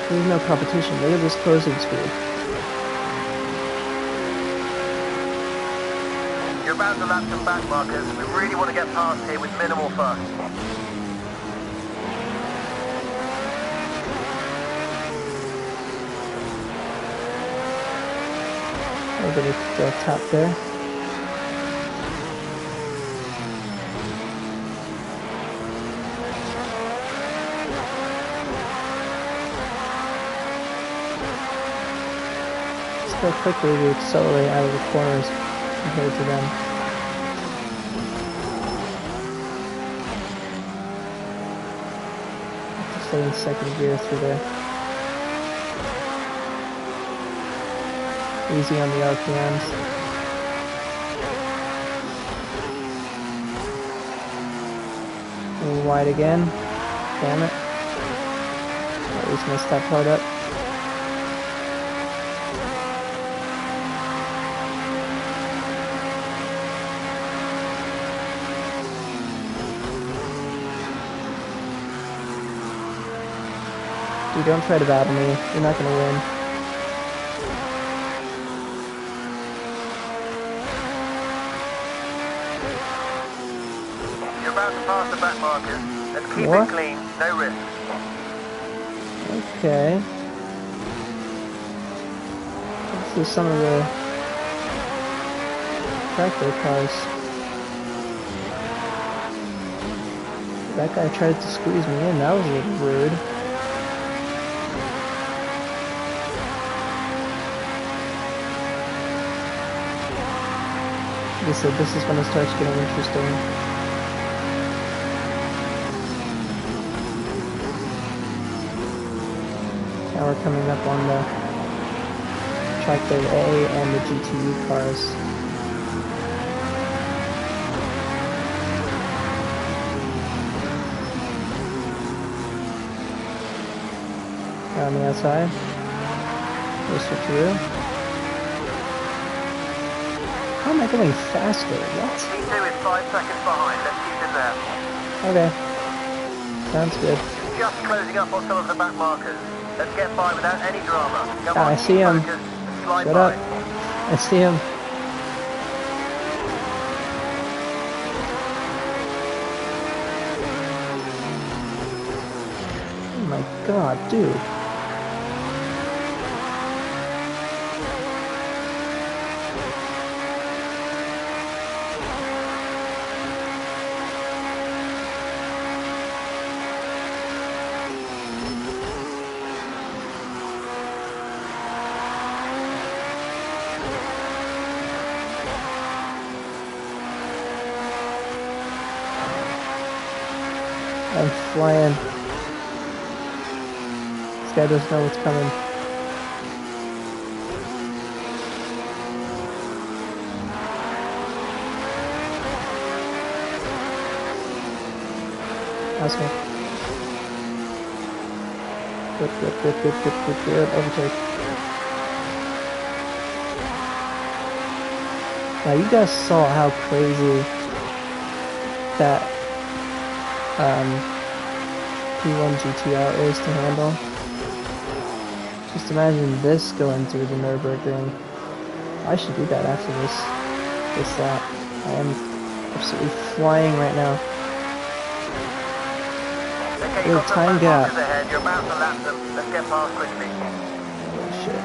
A: there's no competition. Look at this closing speed.
B: You're about to lap some back markers. We really want to get past here with minimal fuss.
A: A little bit of top there. Just how quickly we accelerate out of the corners compared to them. Have to stay in second gear through there. Easy on the RPMs. And wide again. Damn it. At least messed that part up. Dude, don't try to battle me. You're not gonna win.
B: Past the back markers. Let's keep
A: More?
B: it clean, no risk.
A: Okay. This is some of the tractor cars. That guy tried to squeeze me in. That was a little rude. Like I said, this is when it starts getting interesting. Now we're coming up on the Tractor A and the GTU cars. On the outside. We'll switcheroo. How am I going faster? What?
B: T2 is 5 seconds behind. Let's keep it there.
A: Okay. Sounds good.
B: Just closing up on some of the back markers. Let's get by without any drama. Come on,
A: I see him.
B: focus, slide
A: Shut
B: by.
A: up. I see him. Oh my god, dude. I'm flying. This guy doesn't know what's coming. That's me. Good. Overtake. Now you guys saw how crazy that P1 GTR is to handle. Just imagine this going through the Nürburgring. I should do that after this lap. I am absolutely flying right now.
B: Okay,
A: Little time gap.
B: ahead. You're about to lap them. Let's get past quickly.
A: Oh shit.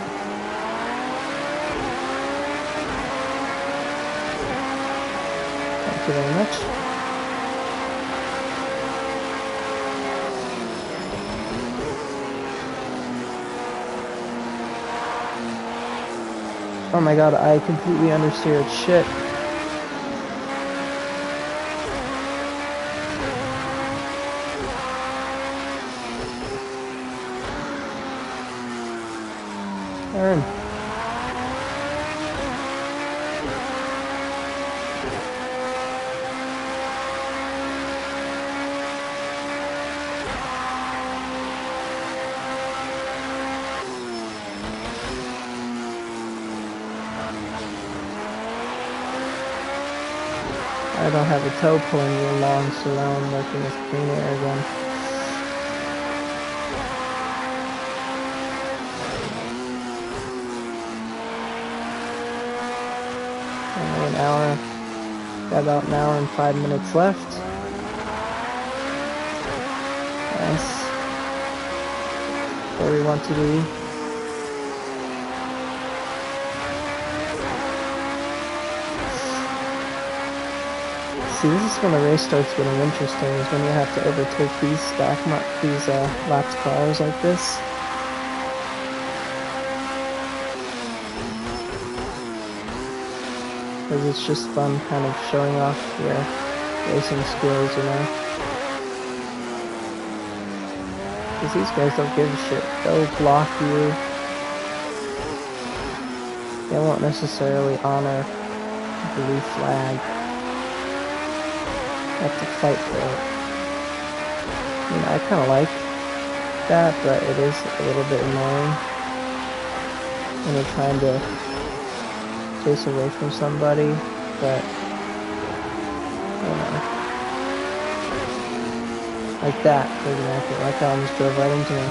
A: Thank you very much. Oh my god, I completely understeered. Shit. Turn. I don't have a tow pulling me along, so now I'm working with clean air again. Only an hour, got about an hour and 5 minutes left. Nice. Where we want to be. See, this is when the race starts getting interesting, is when you have to overtake these lapped cars like this. Because it's just fun kind of showing off your racing skills, you know? Because these guys don't give a shit. They'll block you. They won't necessarily honor the blue flag. Have to fight for it. I mean, I kind of like that, but it is a little bit annoying when you're trying to chase away from somebody, but I don't know. Like that, for example. Like I almost drove right into me.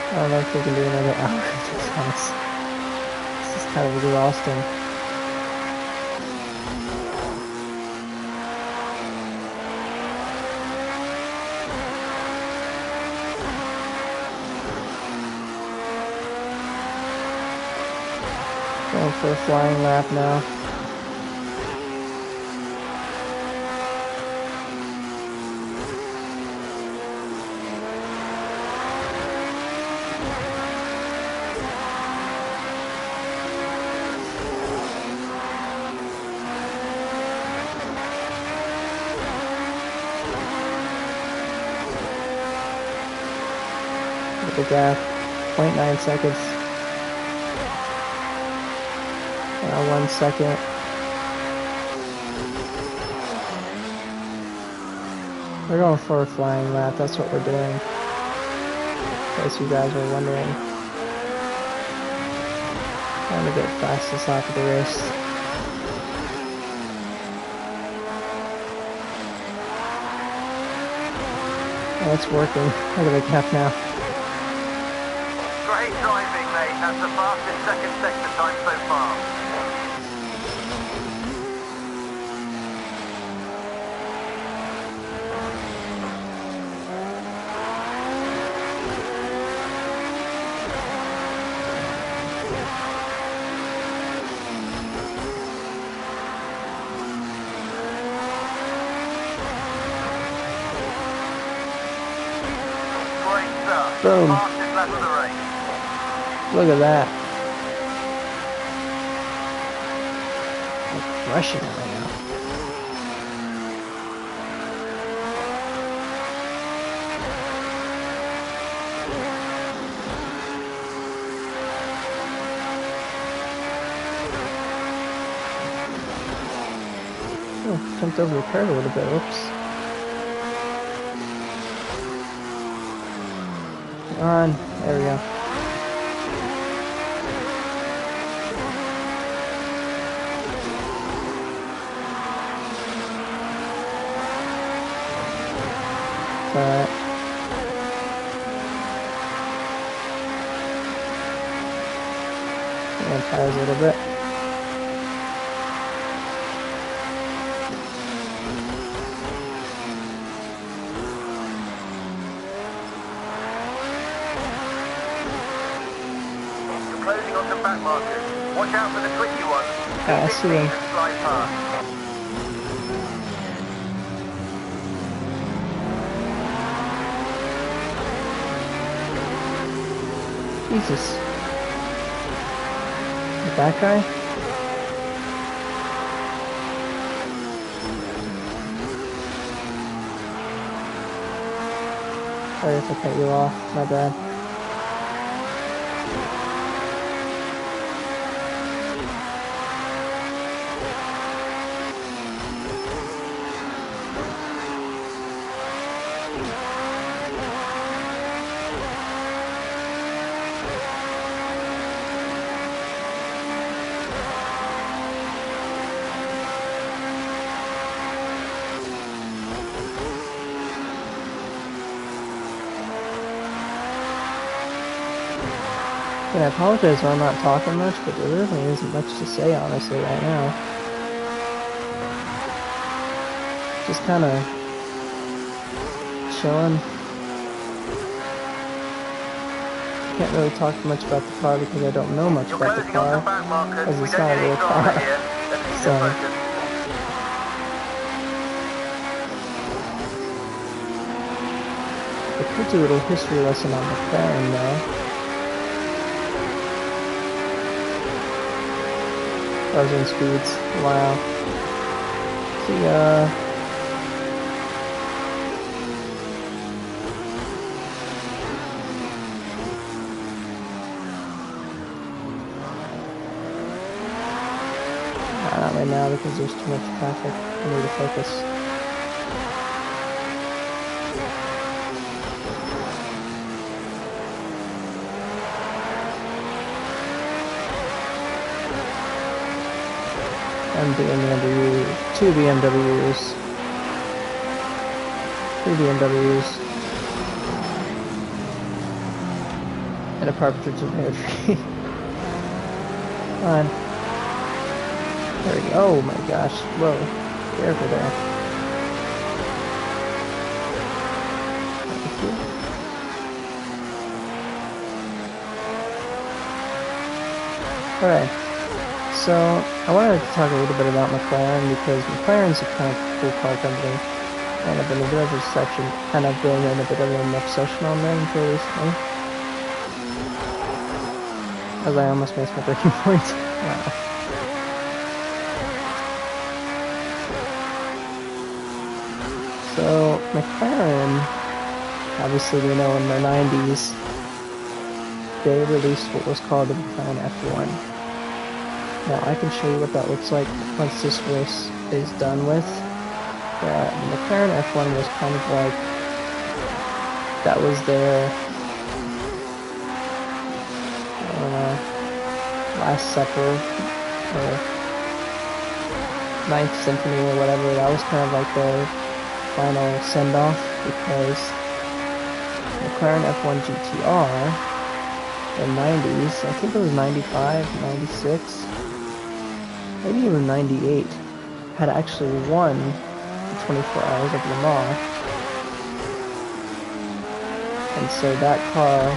A: I don't know if we can do another hour, to be honest. This is kind of exhausting. Going for a flying lap now. The gap, 0.9 seconds. 1 second. We're going for a flying lap, that's what we're doing. In case you guys were wondering. Trying to get fastest lap of the race. Oh, it's working. Look at the gap now.
B: Great driving, mate. That's the fastest second sector time so far. Great stuff.
A: Boom.
B: Fastest lap of the race.
A: Look at that. I'm crushing it right now. Oh, jumped over the curve a little bit. Whoops. Come on. There we go. Alright. And tires a little bit.
B: You're closing on some back markers. Watch out for the twitchy ones.
A: Yeah, I see them.
B: Slide past.
A: Jesus. That guy? Sorry if I cut you off. My bad. And I apologize for I'm not talking much, but there really isn't much to say, honestly, right now. Just kind of chilling. Can't really talk much about the car because I don't know much about the car, as it's not a real car. So, I could do a little history lesson on McLaren, though. 1,000 speeds. Wow. See ya. Not right now because there's too much traffic. I need to focus. And BMW, 2 BMWs, 3 BMWs, and a partridge in pear tree. Come on. There we go. Oh my gosh. Whoa. Careful there. Thank you. Alright. So, I wanted to talk a little bit about McLaren because McLaren's a kind of cool car company, and I've been a bit of a section, kind of been in a bit of an obsession on them until recently. As I almost missed my breaking point. Wow. So, McLaren, obviously we know in the 90s, they released what was called the McLaren F1. Now I can show you what that looks like once this race is done with. The McLaren F1 was kind of like, that was their, I don't know, Last Supper, or Ninth Symphony or whatever. That was kind of like their final send-off, because McLaren F1 GTR in the 90s, I think it was 95, 96, maybe even 98, had actually won the 24 Hours of Le Mans. And so that car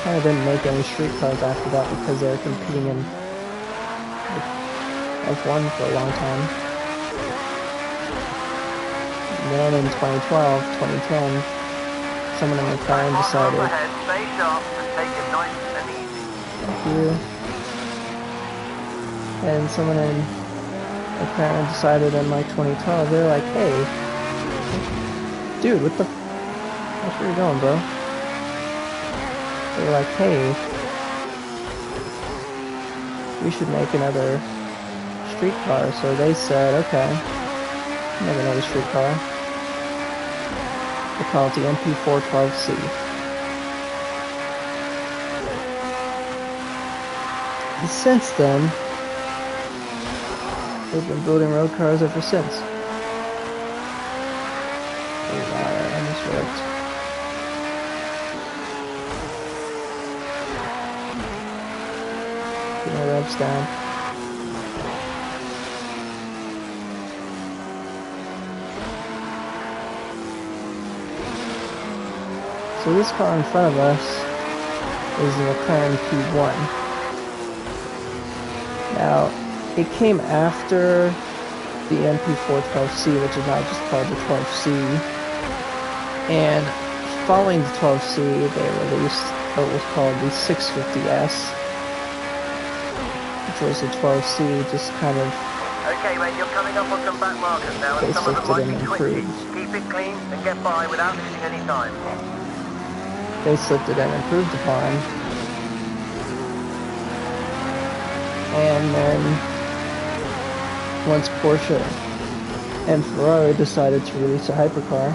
A: kind of didn't make any street cars after that because they were competing in F1 for a long time. And then in 2012, 2010, someone in McLaren decided, thank you. And someone in McLaren decided in like 2012, they're like, hey, dude, what the that's where you going, bro? They were like, hey, we should make another street car. So they said, okay, make another street car. They call it the MP412C. And since then, they've been building road cars ever since. Oh wow, that almost worked. Get my revs down. So this car in front of us is the McLaren P1. Now, it came after the MP412C, which is now just called the 12C. And following the 12C, they released what was called the 650S, which was the 12C, just kind of
B: Okay, mate, you're coming up on some back markers now, and
A: They
B: some of them
A: slipped it
B: might
A: and
B: be twitchy.
A: improved.
B: Keep it clean and get by without losing any time.
A: They slipped it and improved upon. And then once Porsche and Ferrari decided to release a hypercar,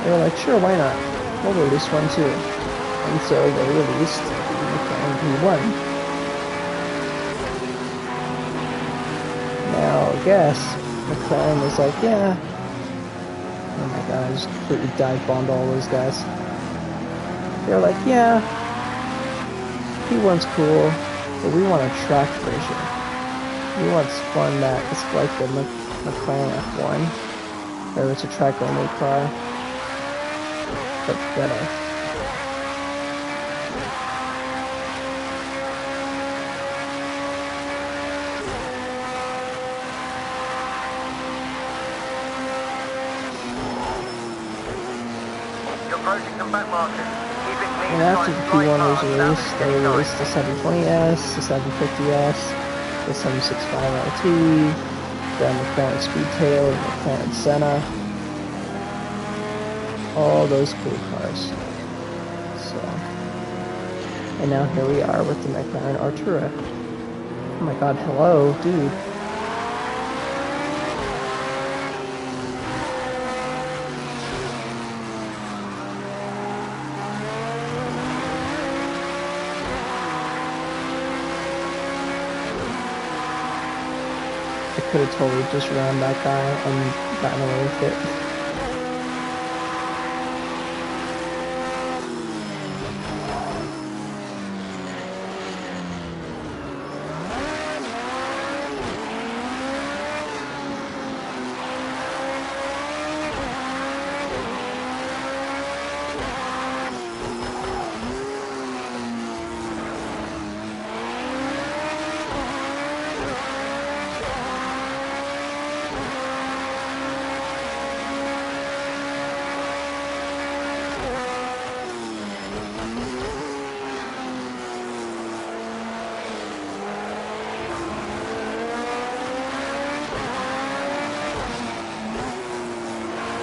A: they were like, sure, why not? We'll release one too. And so they released the McLaren P1. Now, I guess McLaren was like, yeah. Oh my god, I just completely dive bombed all those guys. They're like, yeah, P1's cool, but we want a track version. We want one that is like the McLaren F1, where it's a track-only car, but better.
B: You're approaching some back markers. Keep it clean
A: And after the
B: slide
A: P1 was
B: past without
A: released,
B: losing
A: they
B: any time.
A: released the 720S, the 750S, the 765LT, the McLaren Speedtail, the McLaren Senna, all those cool cars. So, and now here we are with the McLaren Artura. Oh my god, hello, dude. I could have totally just rammed that guy and gotten away with it.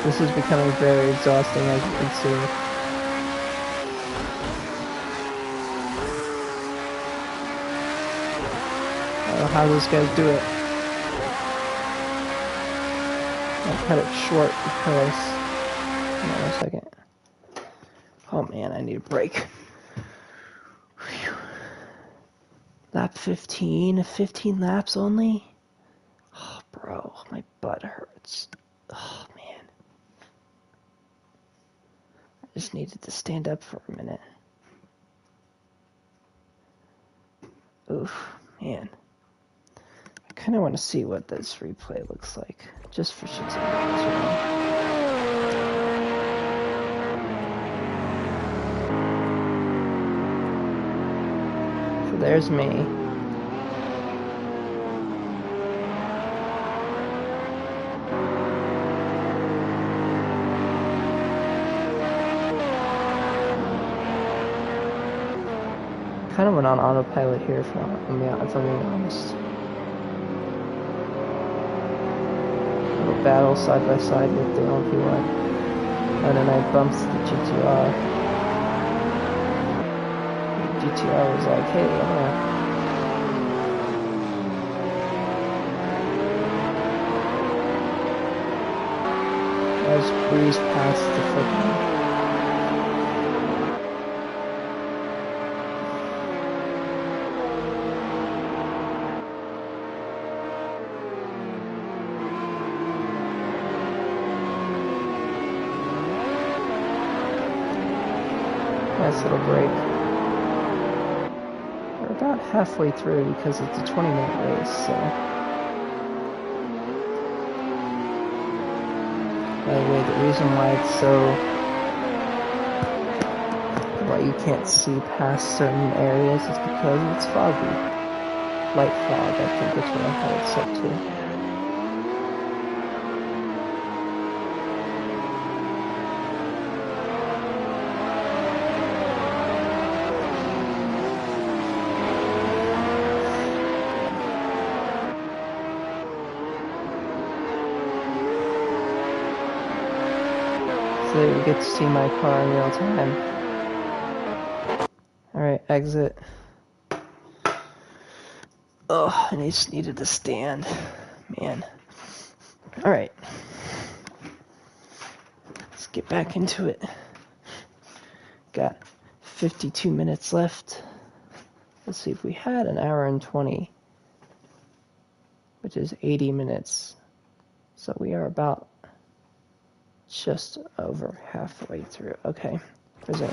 A: This is becoming very exhausting, as you can see. I don't know how those guys do it. I'll cut it short because... Hang on a second. Oh man, I need a break. Whew. Lap 15? 15 laps only? Oh, bro, my butt hurts. Oh, man. I just needed to stand up for a minute. Oof, man. I kind of want to see what this replay looks like, just for shits and giggles, you know? So there's me. Kind of went on autopilot here, if I'm being honest. Little battle side by side with the LP1, and then I bumped the GTR. The GTR was like, "Hey, I'm gonna." I just breezed past the freaking. Nice little break. We're about halfway through because it's a 20-minute race, so. By the way, the reason why it's so. Why you can't see past certain areas is because it's foggy. Light fog, I think that's what I had it set to. Hopefully we get to see my car in real time. Alright, exit. Oh, and I just needed to stand. Man. Alright. Let's get back into it. Got 52 minutes left. Let's see if we had an hour and 20, which is 80 minutes. So we are about just over halfway through. Okay, resume.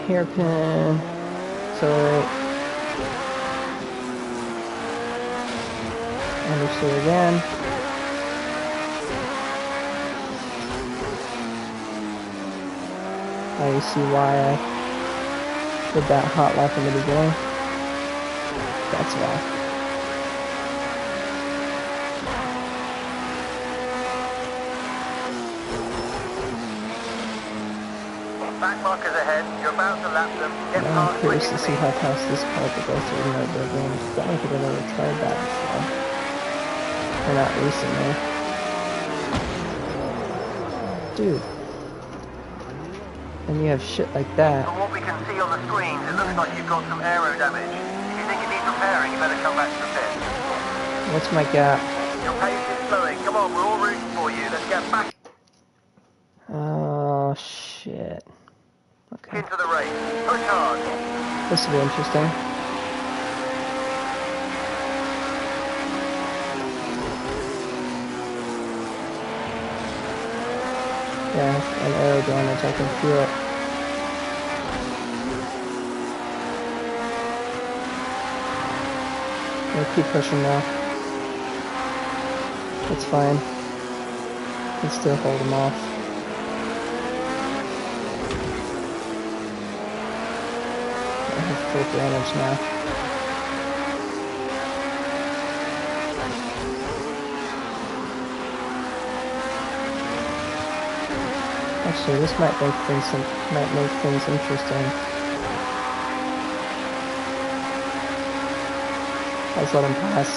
A: Hairpin, accelerate, understeer again. Now you see why I did that hot lap in the beginning. That's why.
B: Back markers ahead, you're about to lap them. Get
A: I'm
B: past
A: curious
B: when
A: to
B: you
A: see
B: leave.
A: how fast this car could go through the Nürburgring. I don't think I've ever tried that before. Or not recently. Dude. And you have shit like that.
B: From what we can see on the screens, it looks like you've got some aero damage. If you think it needs repairing, you better come back to the pit.
A: What's my gap?
B: Your pace is slowing. Come on, we're all rooting for you. Let's get back
A: Oh, shit. Okay.
B: into the race. Push hard.
A: This will be interesting. Yeah, an aero damage, I can feel it. I'll keep pushing now. It's fine. Can still hold them off. I have full damage now. Actually, this might make things interesting. Let's let him pass.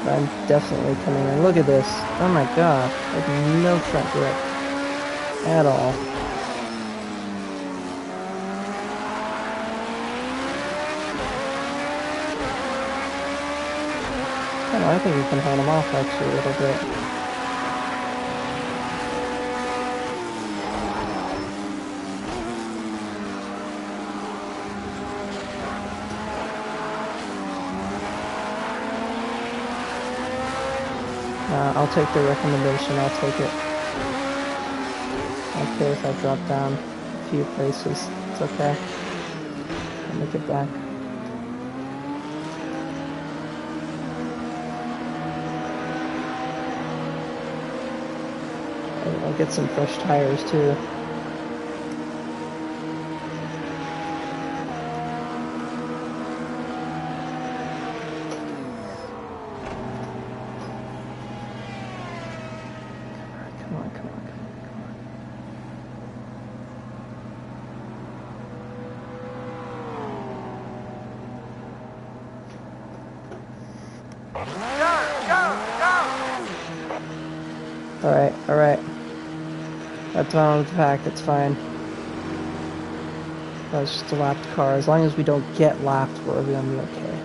A: I'm definitely coming in. Look at this. Oh my god. I have no front grip at all. I think we can hold him off actually a little bit. I'll take the recommendation, I'll take it. Okay, if I drop down a few places, it's okay. I'll make it back. I'll get some fresh tires too. Come on. Alright. That's fine with the pack, it's fine. That was just a lapped car. As long as we don't get lapped, we're gonna be okay.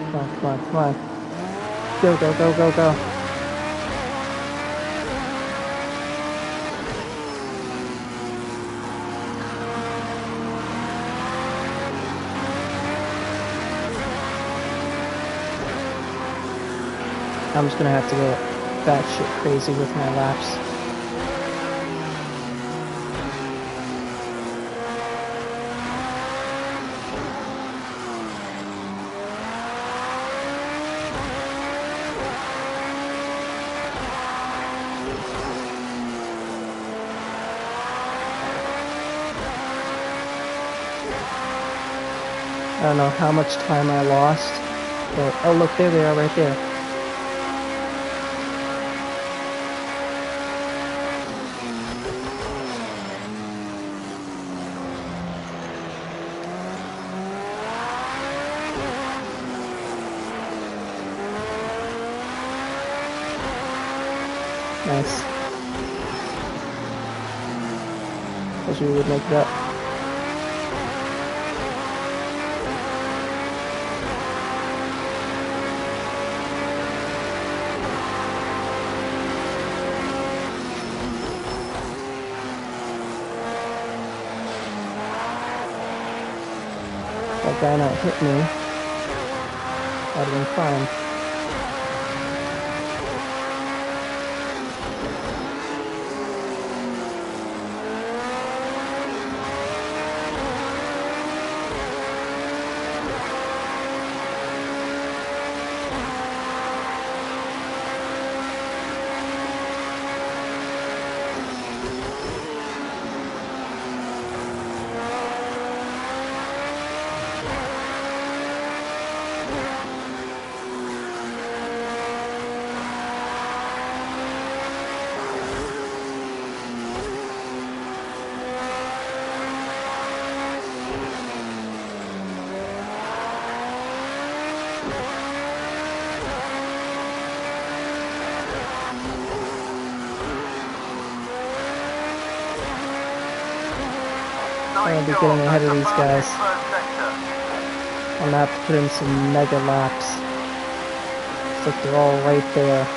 A: Come on, come on, come on. Go, go, go, go, go. I'm just gonna have to go batshit crazy with my laps. I don't know how much time I lost, but oh look, there they are right there. Nice. Wish we would make it up. That guy not hit me, that'd have been fine. I'm gonna be getting ahead of these guys. I'm gonna have to put in some mega laps. Looks like they're all right there.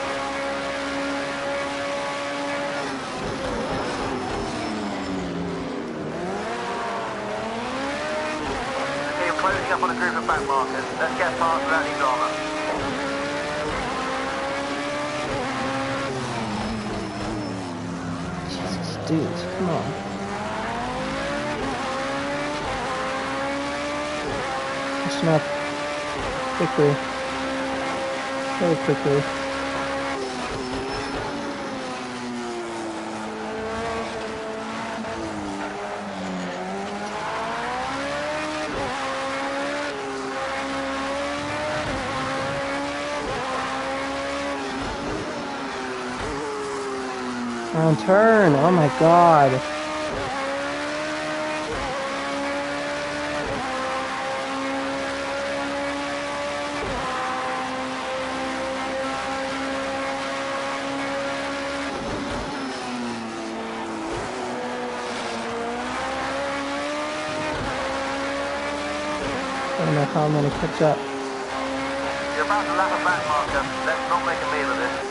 B: Okay, you're closing up on a group of back markers. Let's get past without any drama.
A: Jesus, dudes, come on. Pushing up quickly, very quickly. Wrong turn, oh my god. I don't know how I'm gonna catch up.
B: You're about to lap a back marker. Let's not make a meal of this.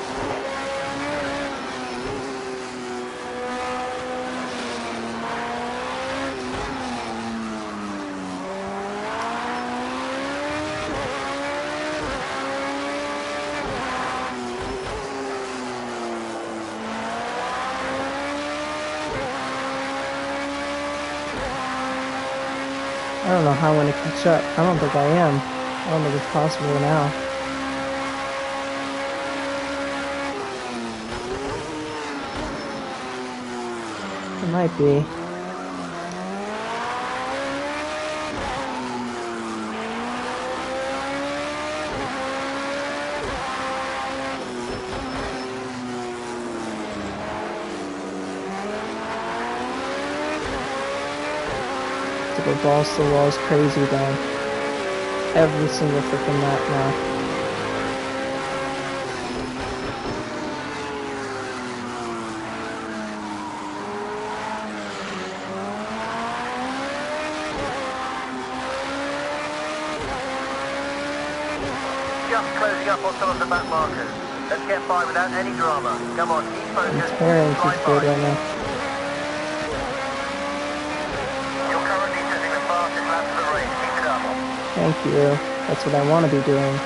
A: I don't know how I'm gonna catch up. I don't think I am. I don't think it's possible now. It might be. To go balls to the walls crazy down every single freaking map now.
B: just closing up on some of the back markers. Let's get by without any drama. Come on, keep focused.
A: Tearing
B: Slide
A: is good
B: by.
A: right now.
B: You're currently setting the fastest lap of the race. Keep it up.
A: Thank you. That's what I want to be doing.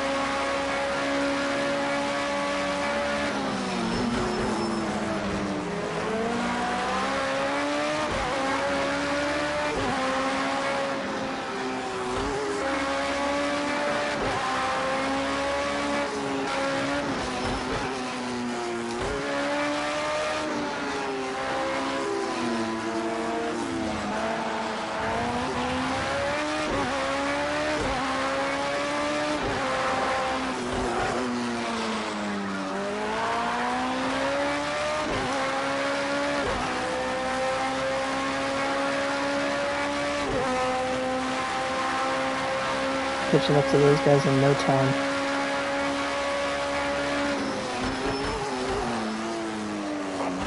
A: Pitching up to those guys in no time.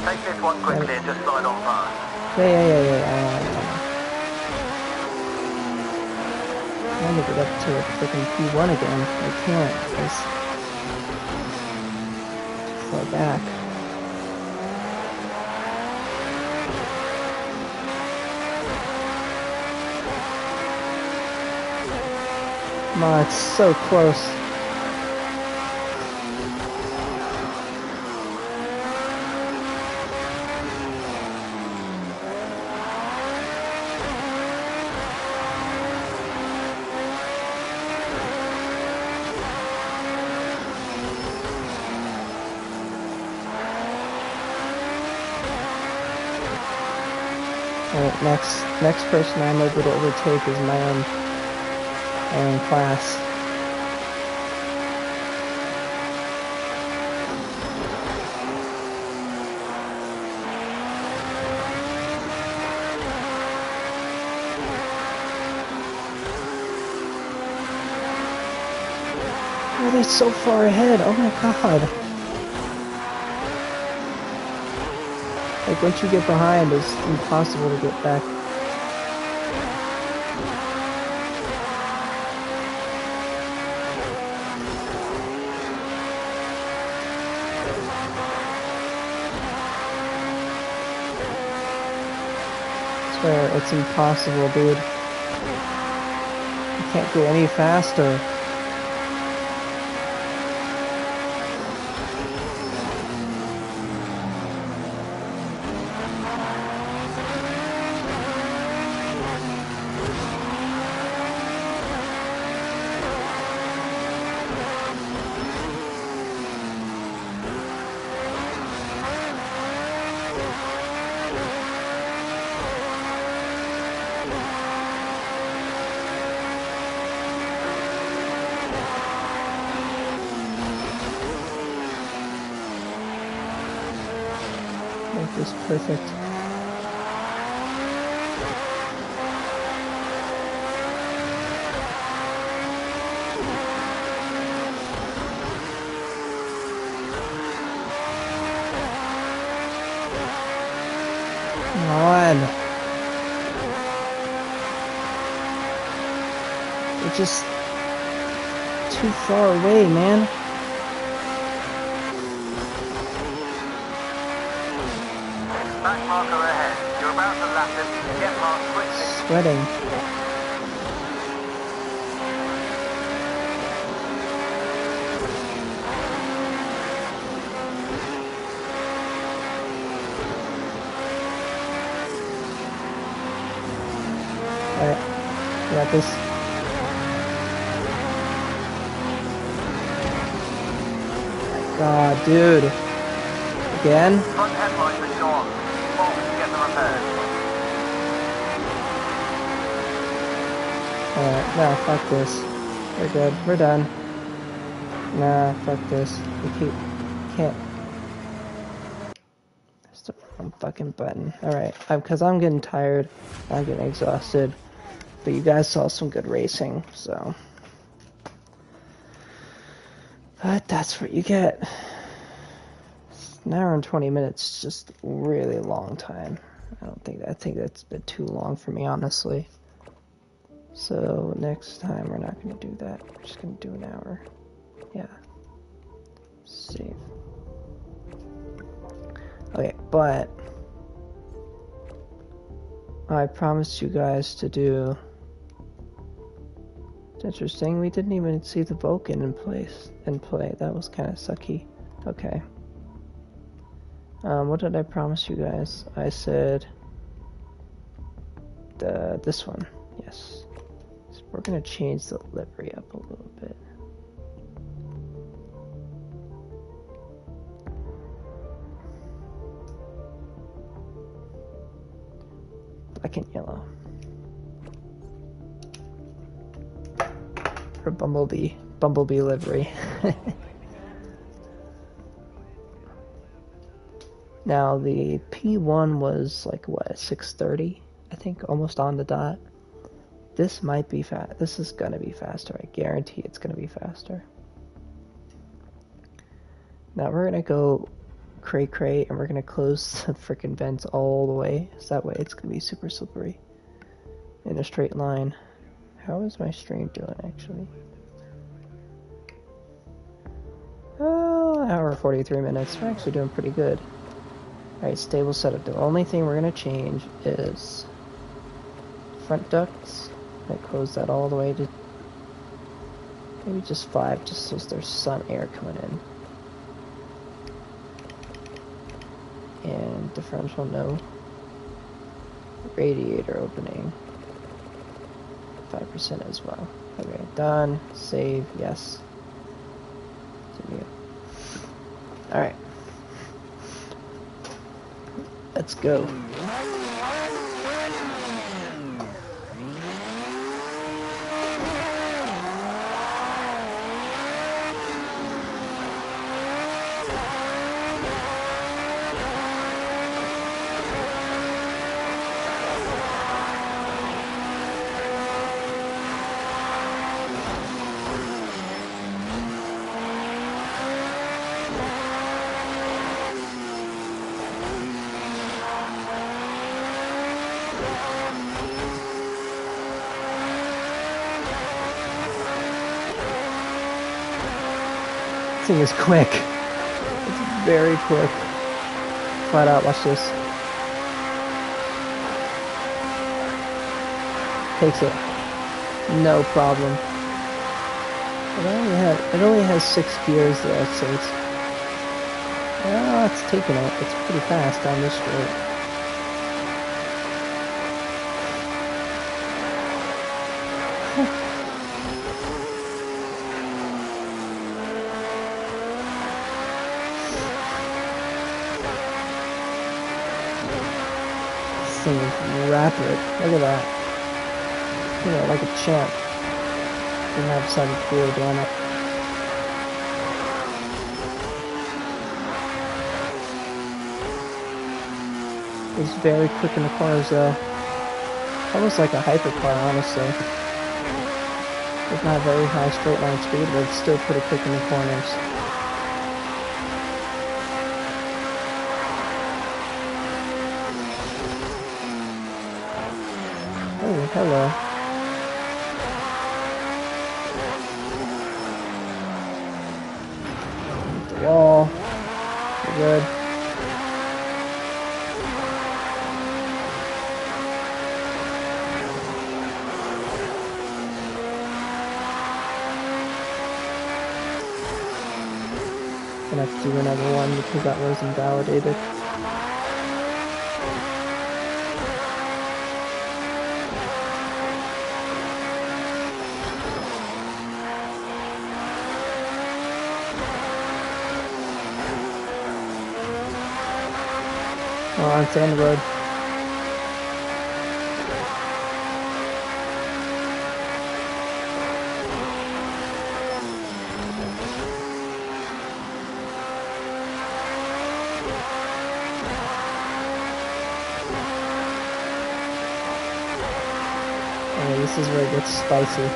B: Take this one quickly and just slide on past.
A: Yeah. I want to get up to a freaking P1 again. I can't. It's too far back. Come on, it's so close. Alright, next person I'm able to overtake is my own class. Oh, they're so far ahead. Oh my god. Like, once you get behind, it's impossible to get back. I swear, it's impossible, dude. You can't go any faster. Make this perfect. Come on. You're just too far away, man.
B: Back marker ahead. You're about to lap it. Get past quickly.
A: Sweating. Alright, got this. God, dude. Again?
B: Front headlights are gone. Bolt to get them repaired.
A: Alright, nah, fuck this. We're good. We're done. Nah, fuck this. We can't. That's the wrong fucking button. Alright, because I'm getting tired. I'm getting exhausted. But you guys saw some good racing, so. But that's what you get. An hour and 20 minutes is just a really long time. I think that's a bit too long for me, honestly. So next time we're not going to do that. We're just going to do an hour. Yeah. Save. Okay, but I promised you guys to do. It's interesting. We didn't even see the Vulcan in play. That was kind of sucky. Okay. What did I promise you guys? I said this one. Yes. So we're gonna change the livery up a little bit. Black and yellow. For Bumblebee livery. Now the P1 was like what, 6:30? I think almost on the dot. This might be fast. This is gonna be faster. I guarantee it's gonna be faster. Now we're gonna go cray and we're gonna close the frickin' vents all the way. So that way it's gonna be super slippery in a straight line. How is my stream doing actually? Oh, an hour 43 minutes. We're actually doing pretty good. Alright, stable setup. The only thing we're gonna change is front ducts. I close that all the way to maybe just 5, just so there's some air coming in. And differential no. Radiator opening 5% as well. Okay, done. Save. Yes. Continue. Alright. Let's go. This thing is quick. It's very quick. Flat out, watch this. Takes it. No problem. It only has 6 gears there, so it's taking it. It's pretty fast down this road. This thing is rapid. Look at that. You know, like a champ. Didn't have some fluid on it. It's very quick in the corners though. Almost like a hypercar, honestly. It's not very high straight line speed, but it's still pretty quick in the corners. Oh, hello. The wall. We're good. Gonna have to do another one because that was invalidated. Oh, it's on the road. This is where it gets spicy.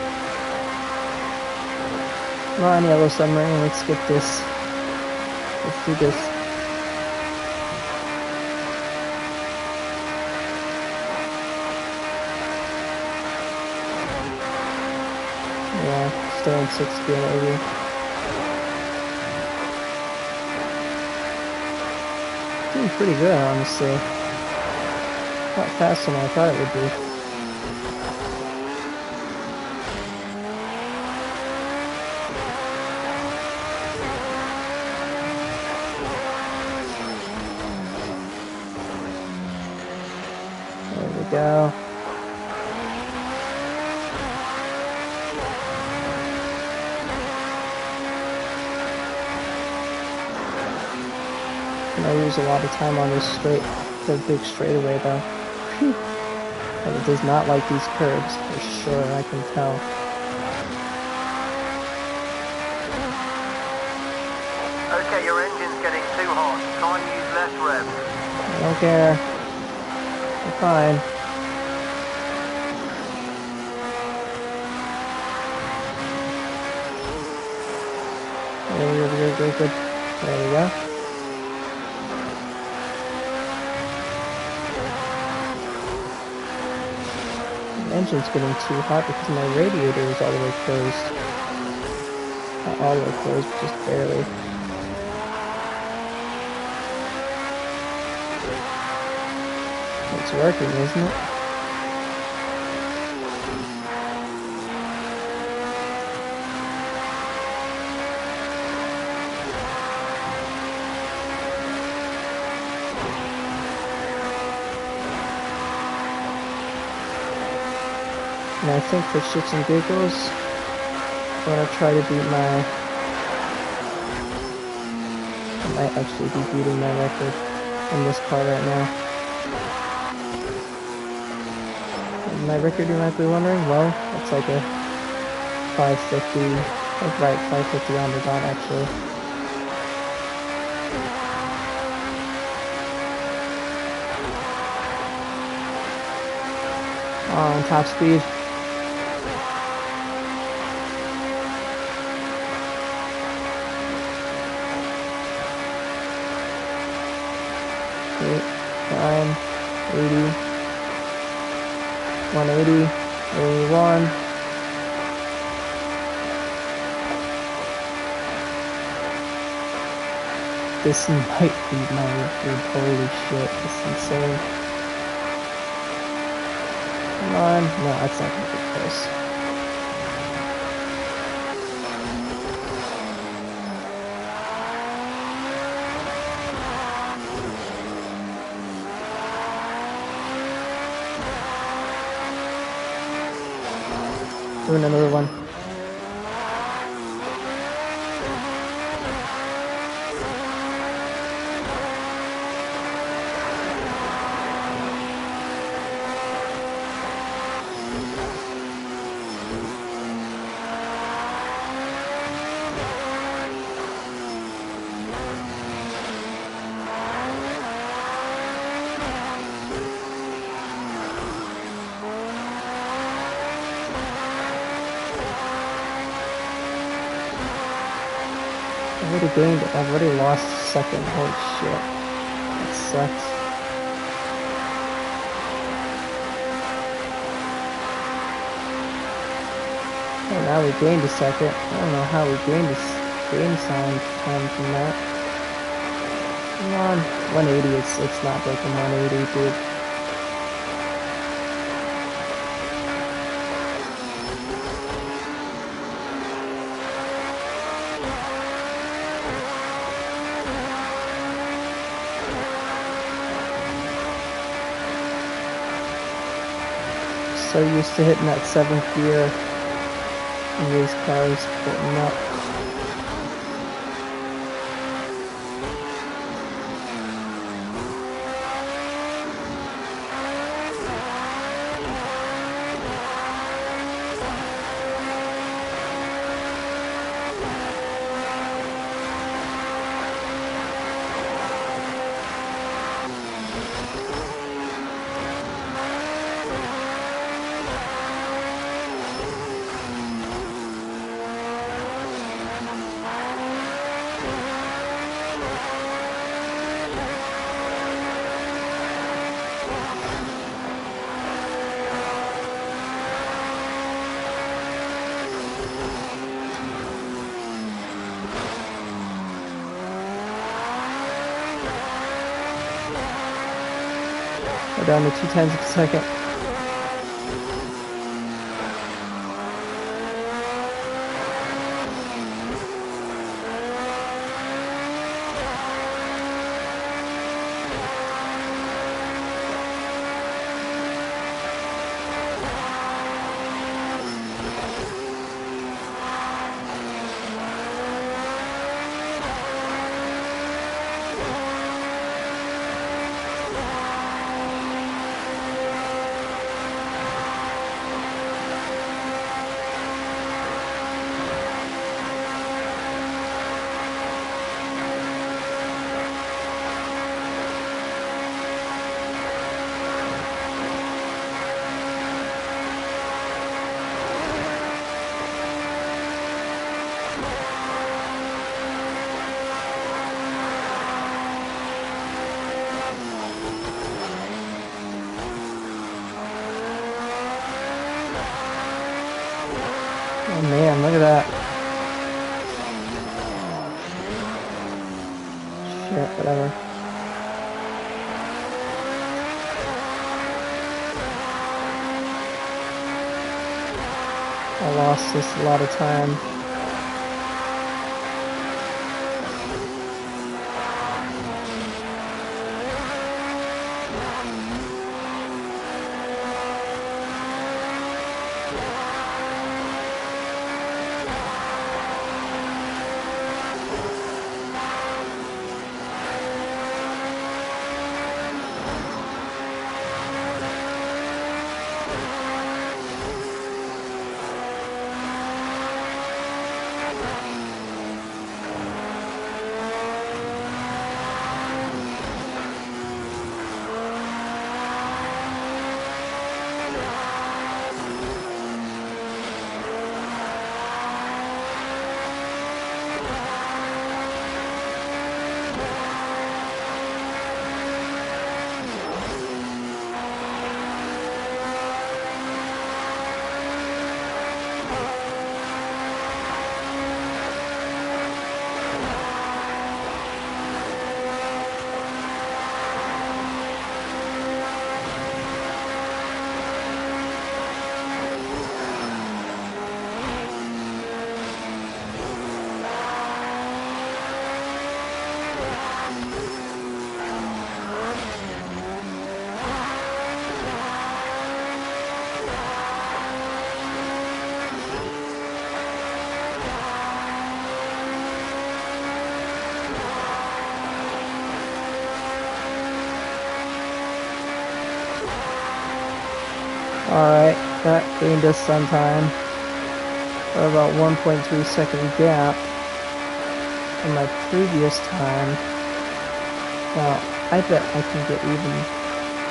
A: Come on, Yellow Submarine, let's get this. Let's do this. Yeah, stay in 6th gear maybe. Doing pretty good, honestly. A lot faster than I thought it would be. There we go. I lose a lot of time on this the big straightaway though. Whew. And it does not like these curves for sure, I can tell.
B: Okay, your engine's getting too hot. Try and use less rev.
A: I don't care. We're fine. Good. There we go. The engine's getting too hot because my radiator is all the way closed. Not all the way closed, but just barely. It's working, isn't it? And I think for shits and giggles, I'm gonna try to beat I might actually be beating my record in this car right now. And my record, you might be wondering, well, it's like a 550, like right 550 on the dot actually. On top speed. Eight, 9, 80, 180, 81. This might be my record. Holy shit, this is insane. Come on. No, that's not gonna be close. Doing another one. I've already lost second. Holy shit. That sucks. Oh, now we gained a second. I don't know how we gained some time from that. Come on. 180, it's not breaking 180, dude. So used to hitting that 7th gear in these cars, putting up. We're down to 0.2 of a second. Oh man, look at that. Shit, whatever. I lost this a lot of time. Alright, that gained us some time. Or about 1.3 second gap from my previous time. Now, I bet I can get even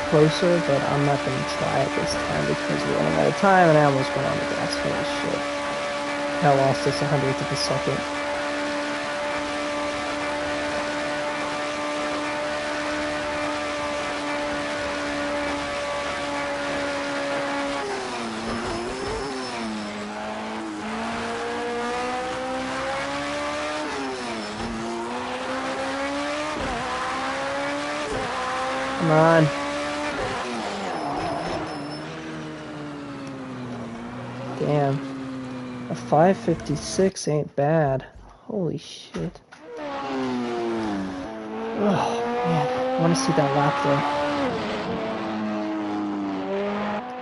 A: closer, but I'm not going to try it this time because we're running out of time and I almost went on the gas. Holy shit. I lost us 100th of a second. Come on. Damn. A 5:56 ain't bad. Holy shit. Oh, man. I want to see that lap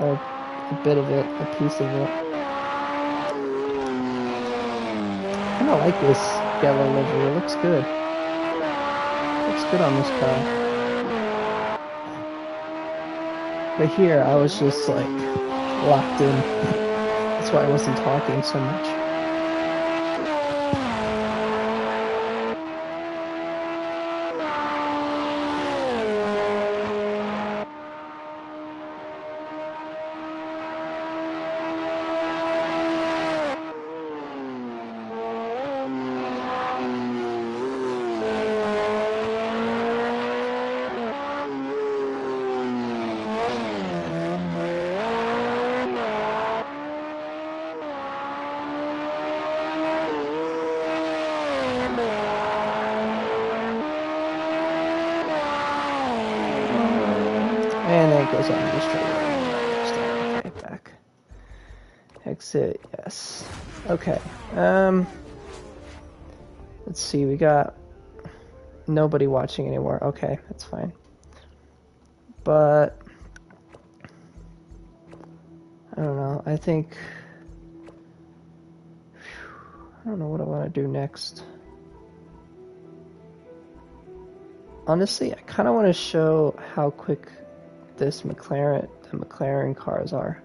A: though. Or a bit of it, a piece of it. I kinda like this yellow livery. It looks good. Looks good on this car. But here, I was just like locked in. That's why I wasn't talking so much. goes on the straight line. Okay, back. Exit, yes. Okay. Let's see, we got nobody watching anymore. Okay, that's fine. But I don't know. I think I don't know what I want to do next. Honestly, I kind of want to show how quick the McLaren cars are.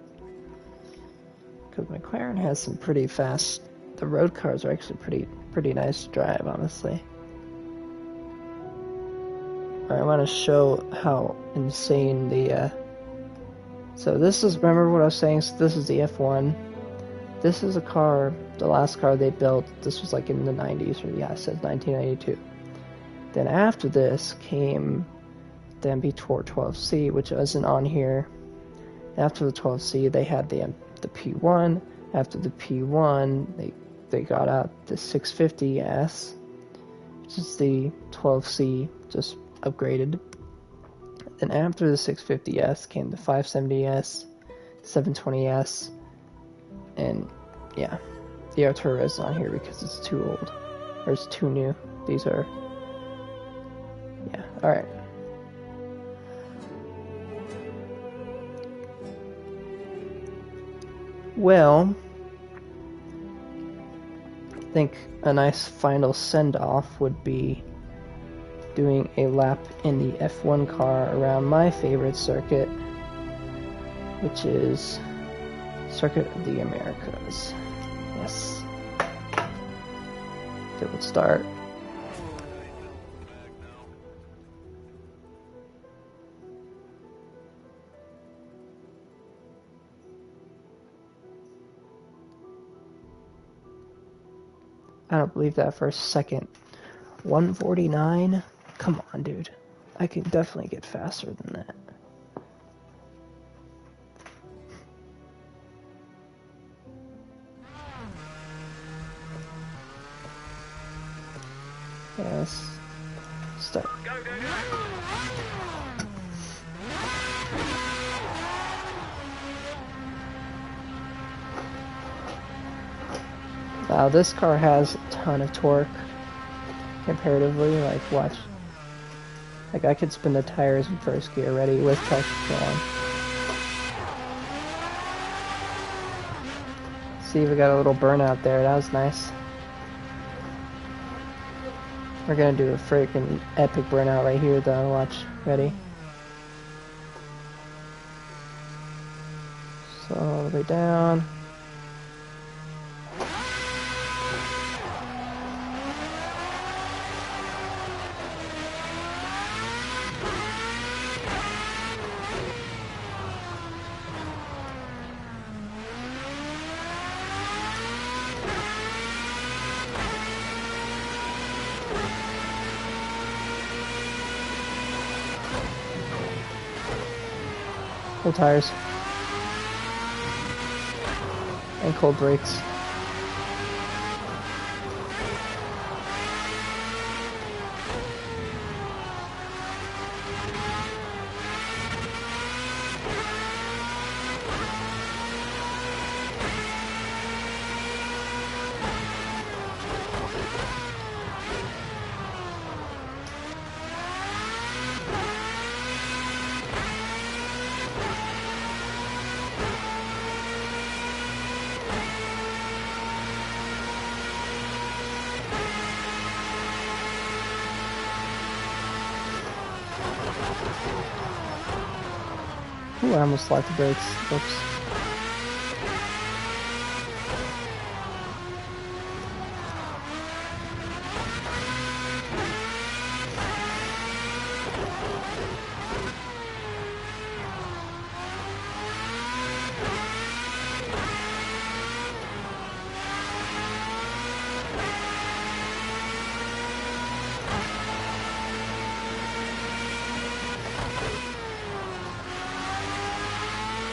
A: Because McLaren has some pretty fast. The road cars are actually pretty nice to drive, honestly. I want to show how insane the. So this is, remember what I was saying? So this is the F1. This is a car, the last car they built. This was like in the 90s, or yeah, it says 1992. Then after this came the MP4 12C, which isn't on here. After the 12C, they had the P1. After the P1, they got out the 650S, which is the 12C, just upgraded. Then after the 650S came the 570S, 720S, and yeah, the Artura is on here because it's too old, or it's too new. These are, yeah, alright. Well, I think a nice final send-off would be doing a lap in the F1 car around my favorite circuit, which is Circuit of the Americas. Yes. Okay, let's start. I don't believe that for a second. 149? Come on, dude. I can definitely get faster than that. Yes. Start.
B: Go, go, go!
A: Wow, this car has a ton of torque comparatively. Like, watch. Like, I could spin the tires in first gear already with traction control on. See, we got a little burnout there. That was nice. We're gonna do a freaking epic burnout right here, though. Watch. Ready? So, all the way down. Full tires. And cold brakes. Ooh, I almost locked the brakes. Oops.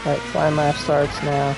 A: Alright, flying lap starts now.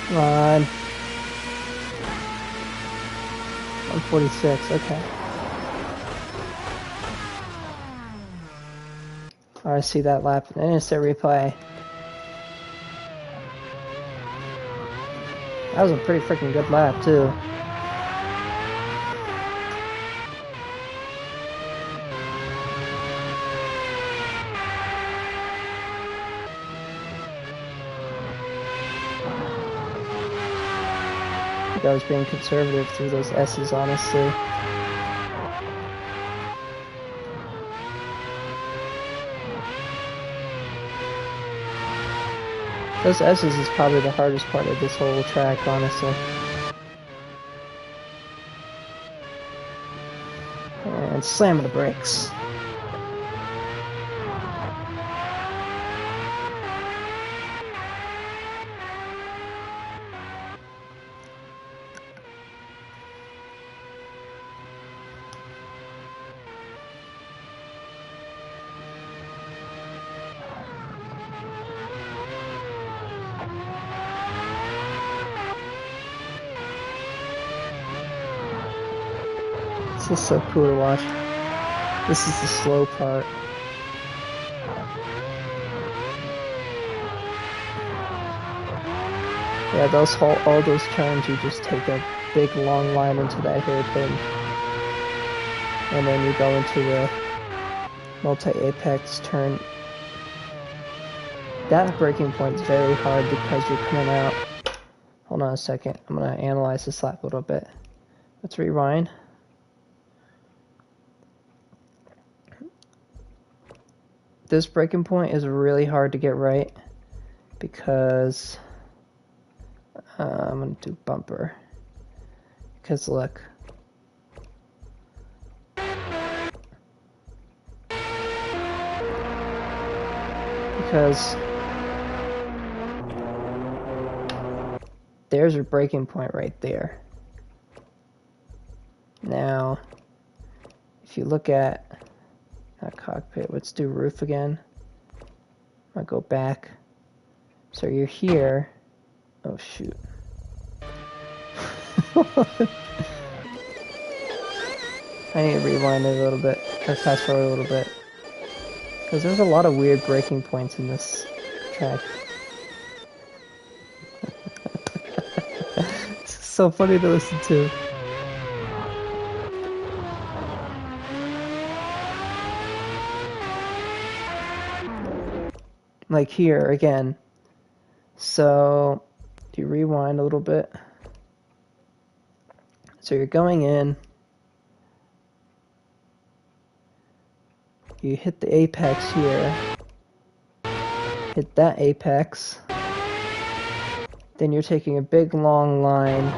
A: Come on. 146, okay. I see that lap. And instant replay. That was a pretty freaking good lap, too. I think I was being conservative through those S's, honestly. Those S's is probably the hardest part of this whole track, honestly. And slam the brakes. This is so cool to watch. This is the slow part. Yeah, all those turns, you just take a big long line into that hairpin, and then you go into the multi-apex turn. That braking point is very hard because you're coming out. Hold on a second. I'm gonna analyze this lap a little bit. Let's rewind. This braking point is really hard to get right because I'm gonna do bumper. Because look, because there's your braking point right there. Now, if you look at that cockpit, let's do roof again. I'll go back. So you're here. Oh shoot. I need to rewind it a little bit, or fast forward a little bit. Because there's a lot of weird braking points in this track. It's so funny to listen to. Like here again. So you rewind a little bit. So you're going in. You hit the apex here. Hit that apex. Then you're taking a big long line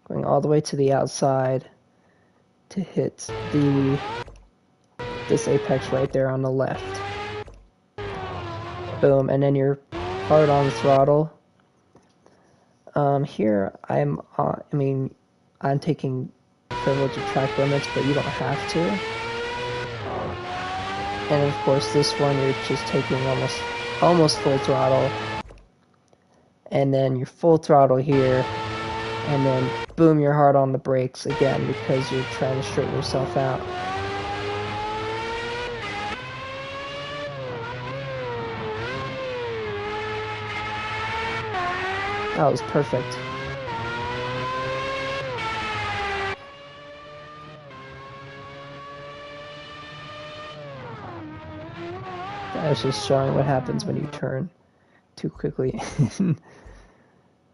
A: going all the way to the outside to hit this apex right there on the left. Boom, and then you're hard on the throttle. Here I'm taking privilege of track limits, but you don't have to. And of course, this one you're just taking almost full throttle, and then you're full throttle here, and then boom, you're hard on the brakes again because you're trying to straighten yourself out. That was perfect. I was just showing what happens when you turn too quickly.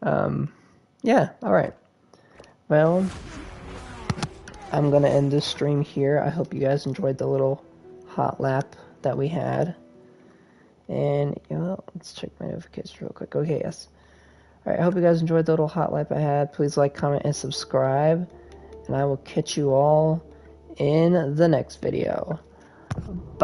A: Yeah, alright. Well, I'm gonna end this stream here. I hope you guys enjoyed the little hot lap that we had. And, let's check my notifications real quick. Okay, yes. Alright, I hope you guys enjoyed the little hot lap I had. Please like, comment, and subscribe. And I will catch you all in the next video. Bye.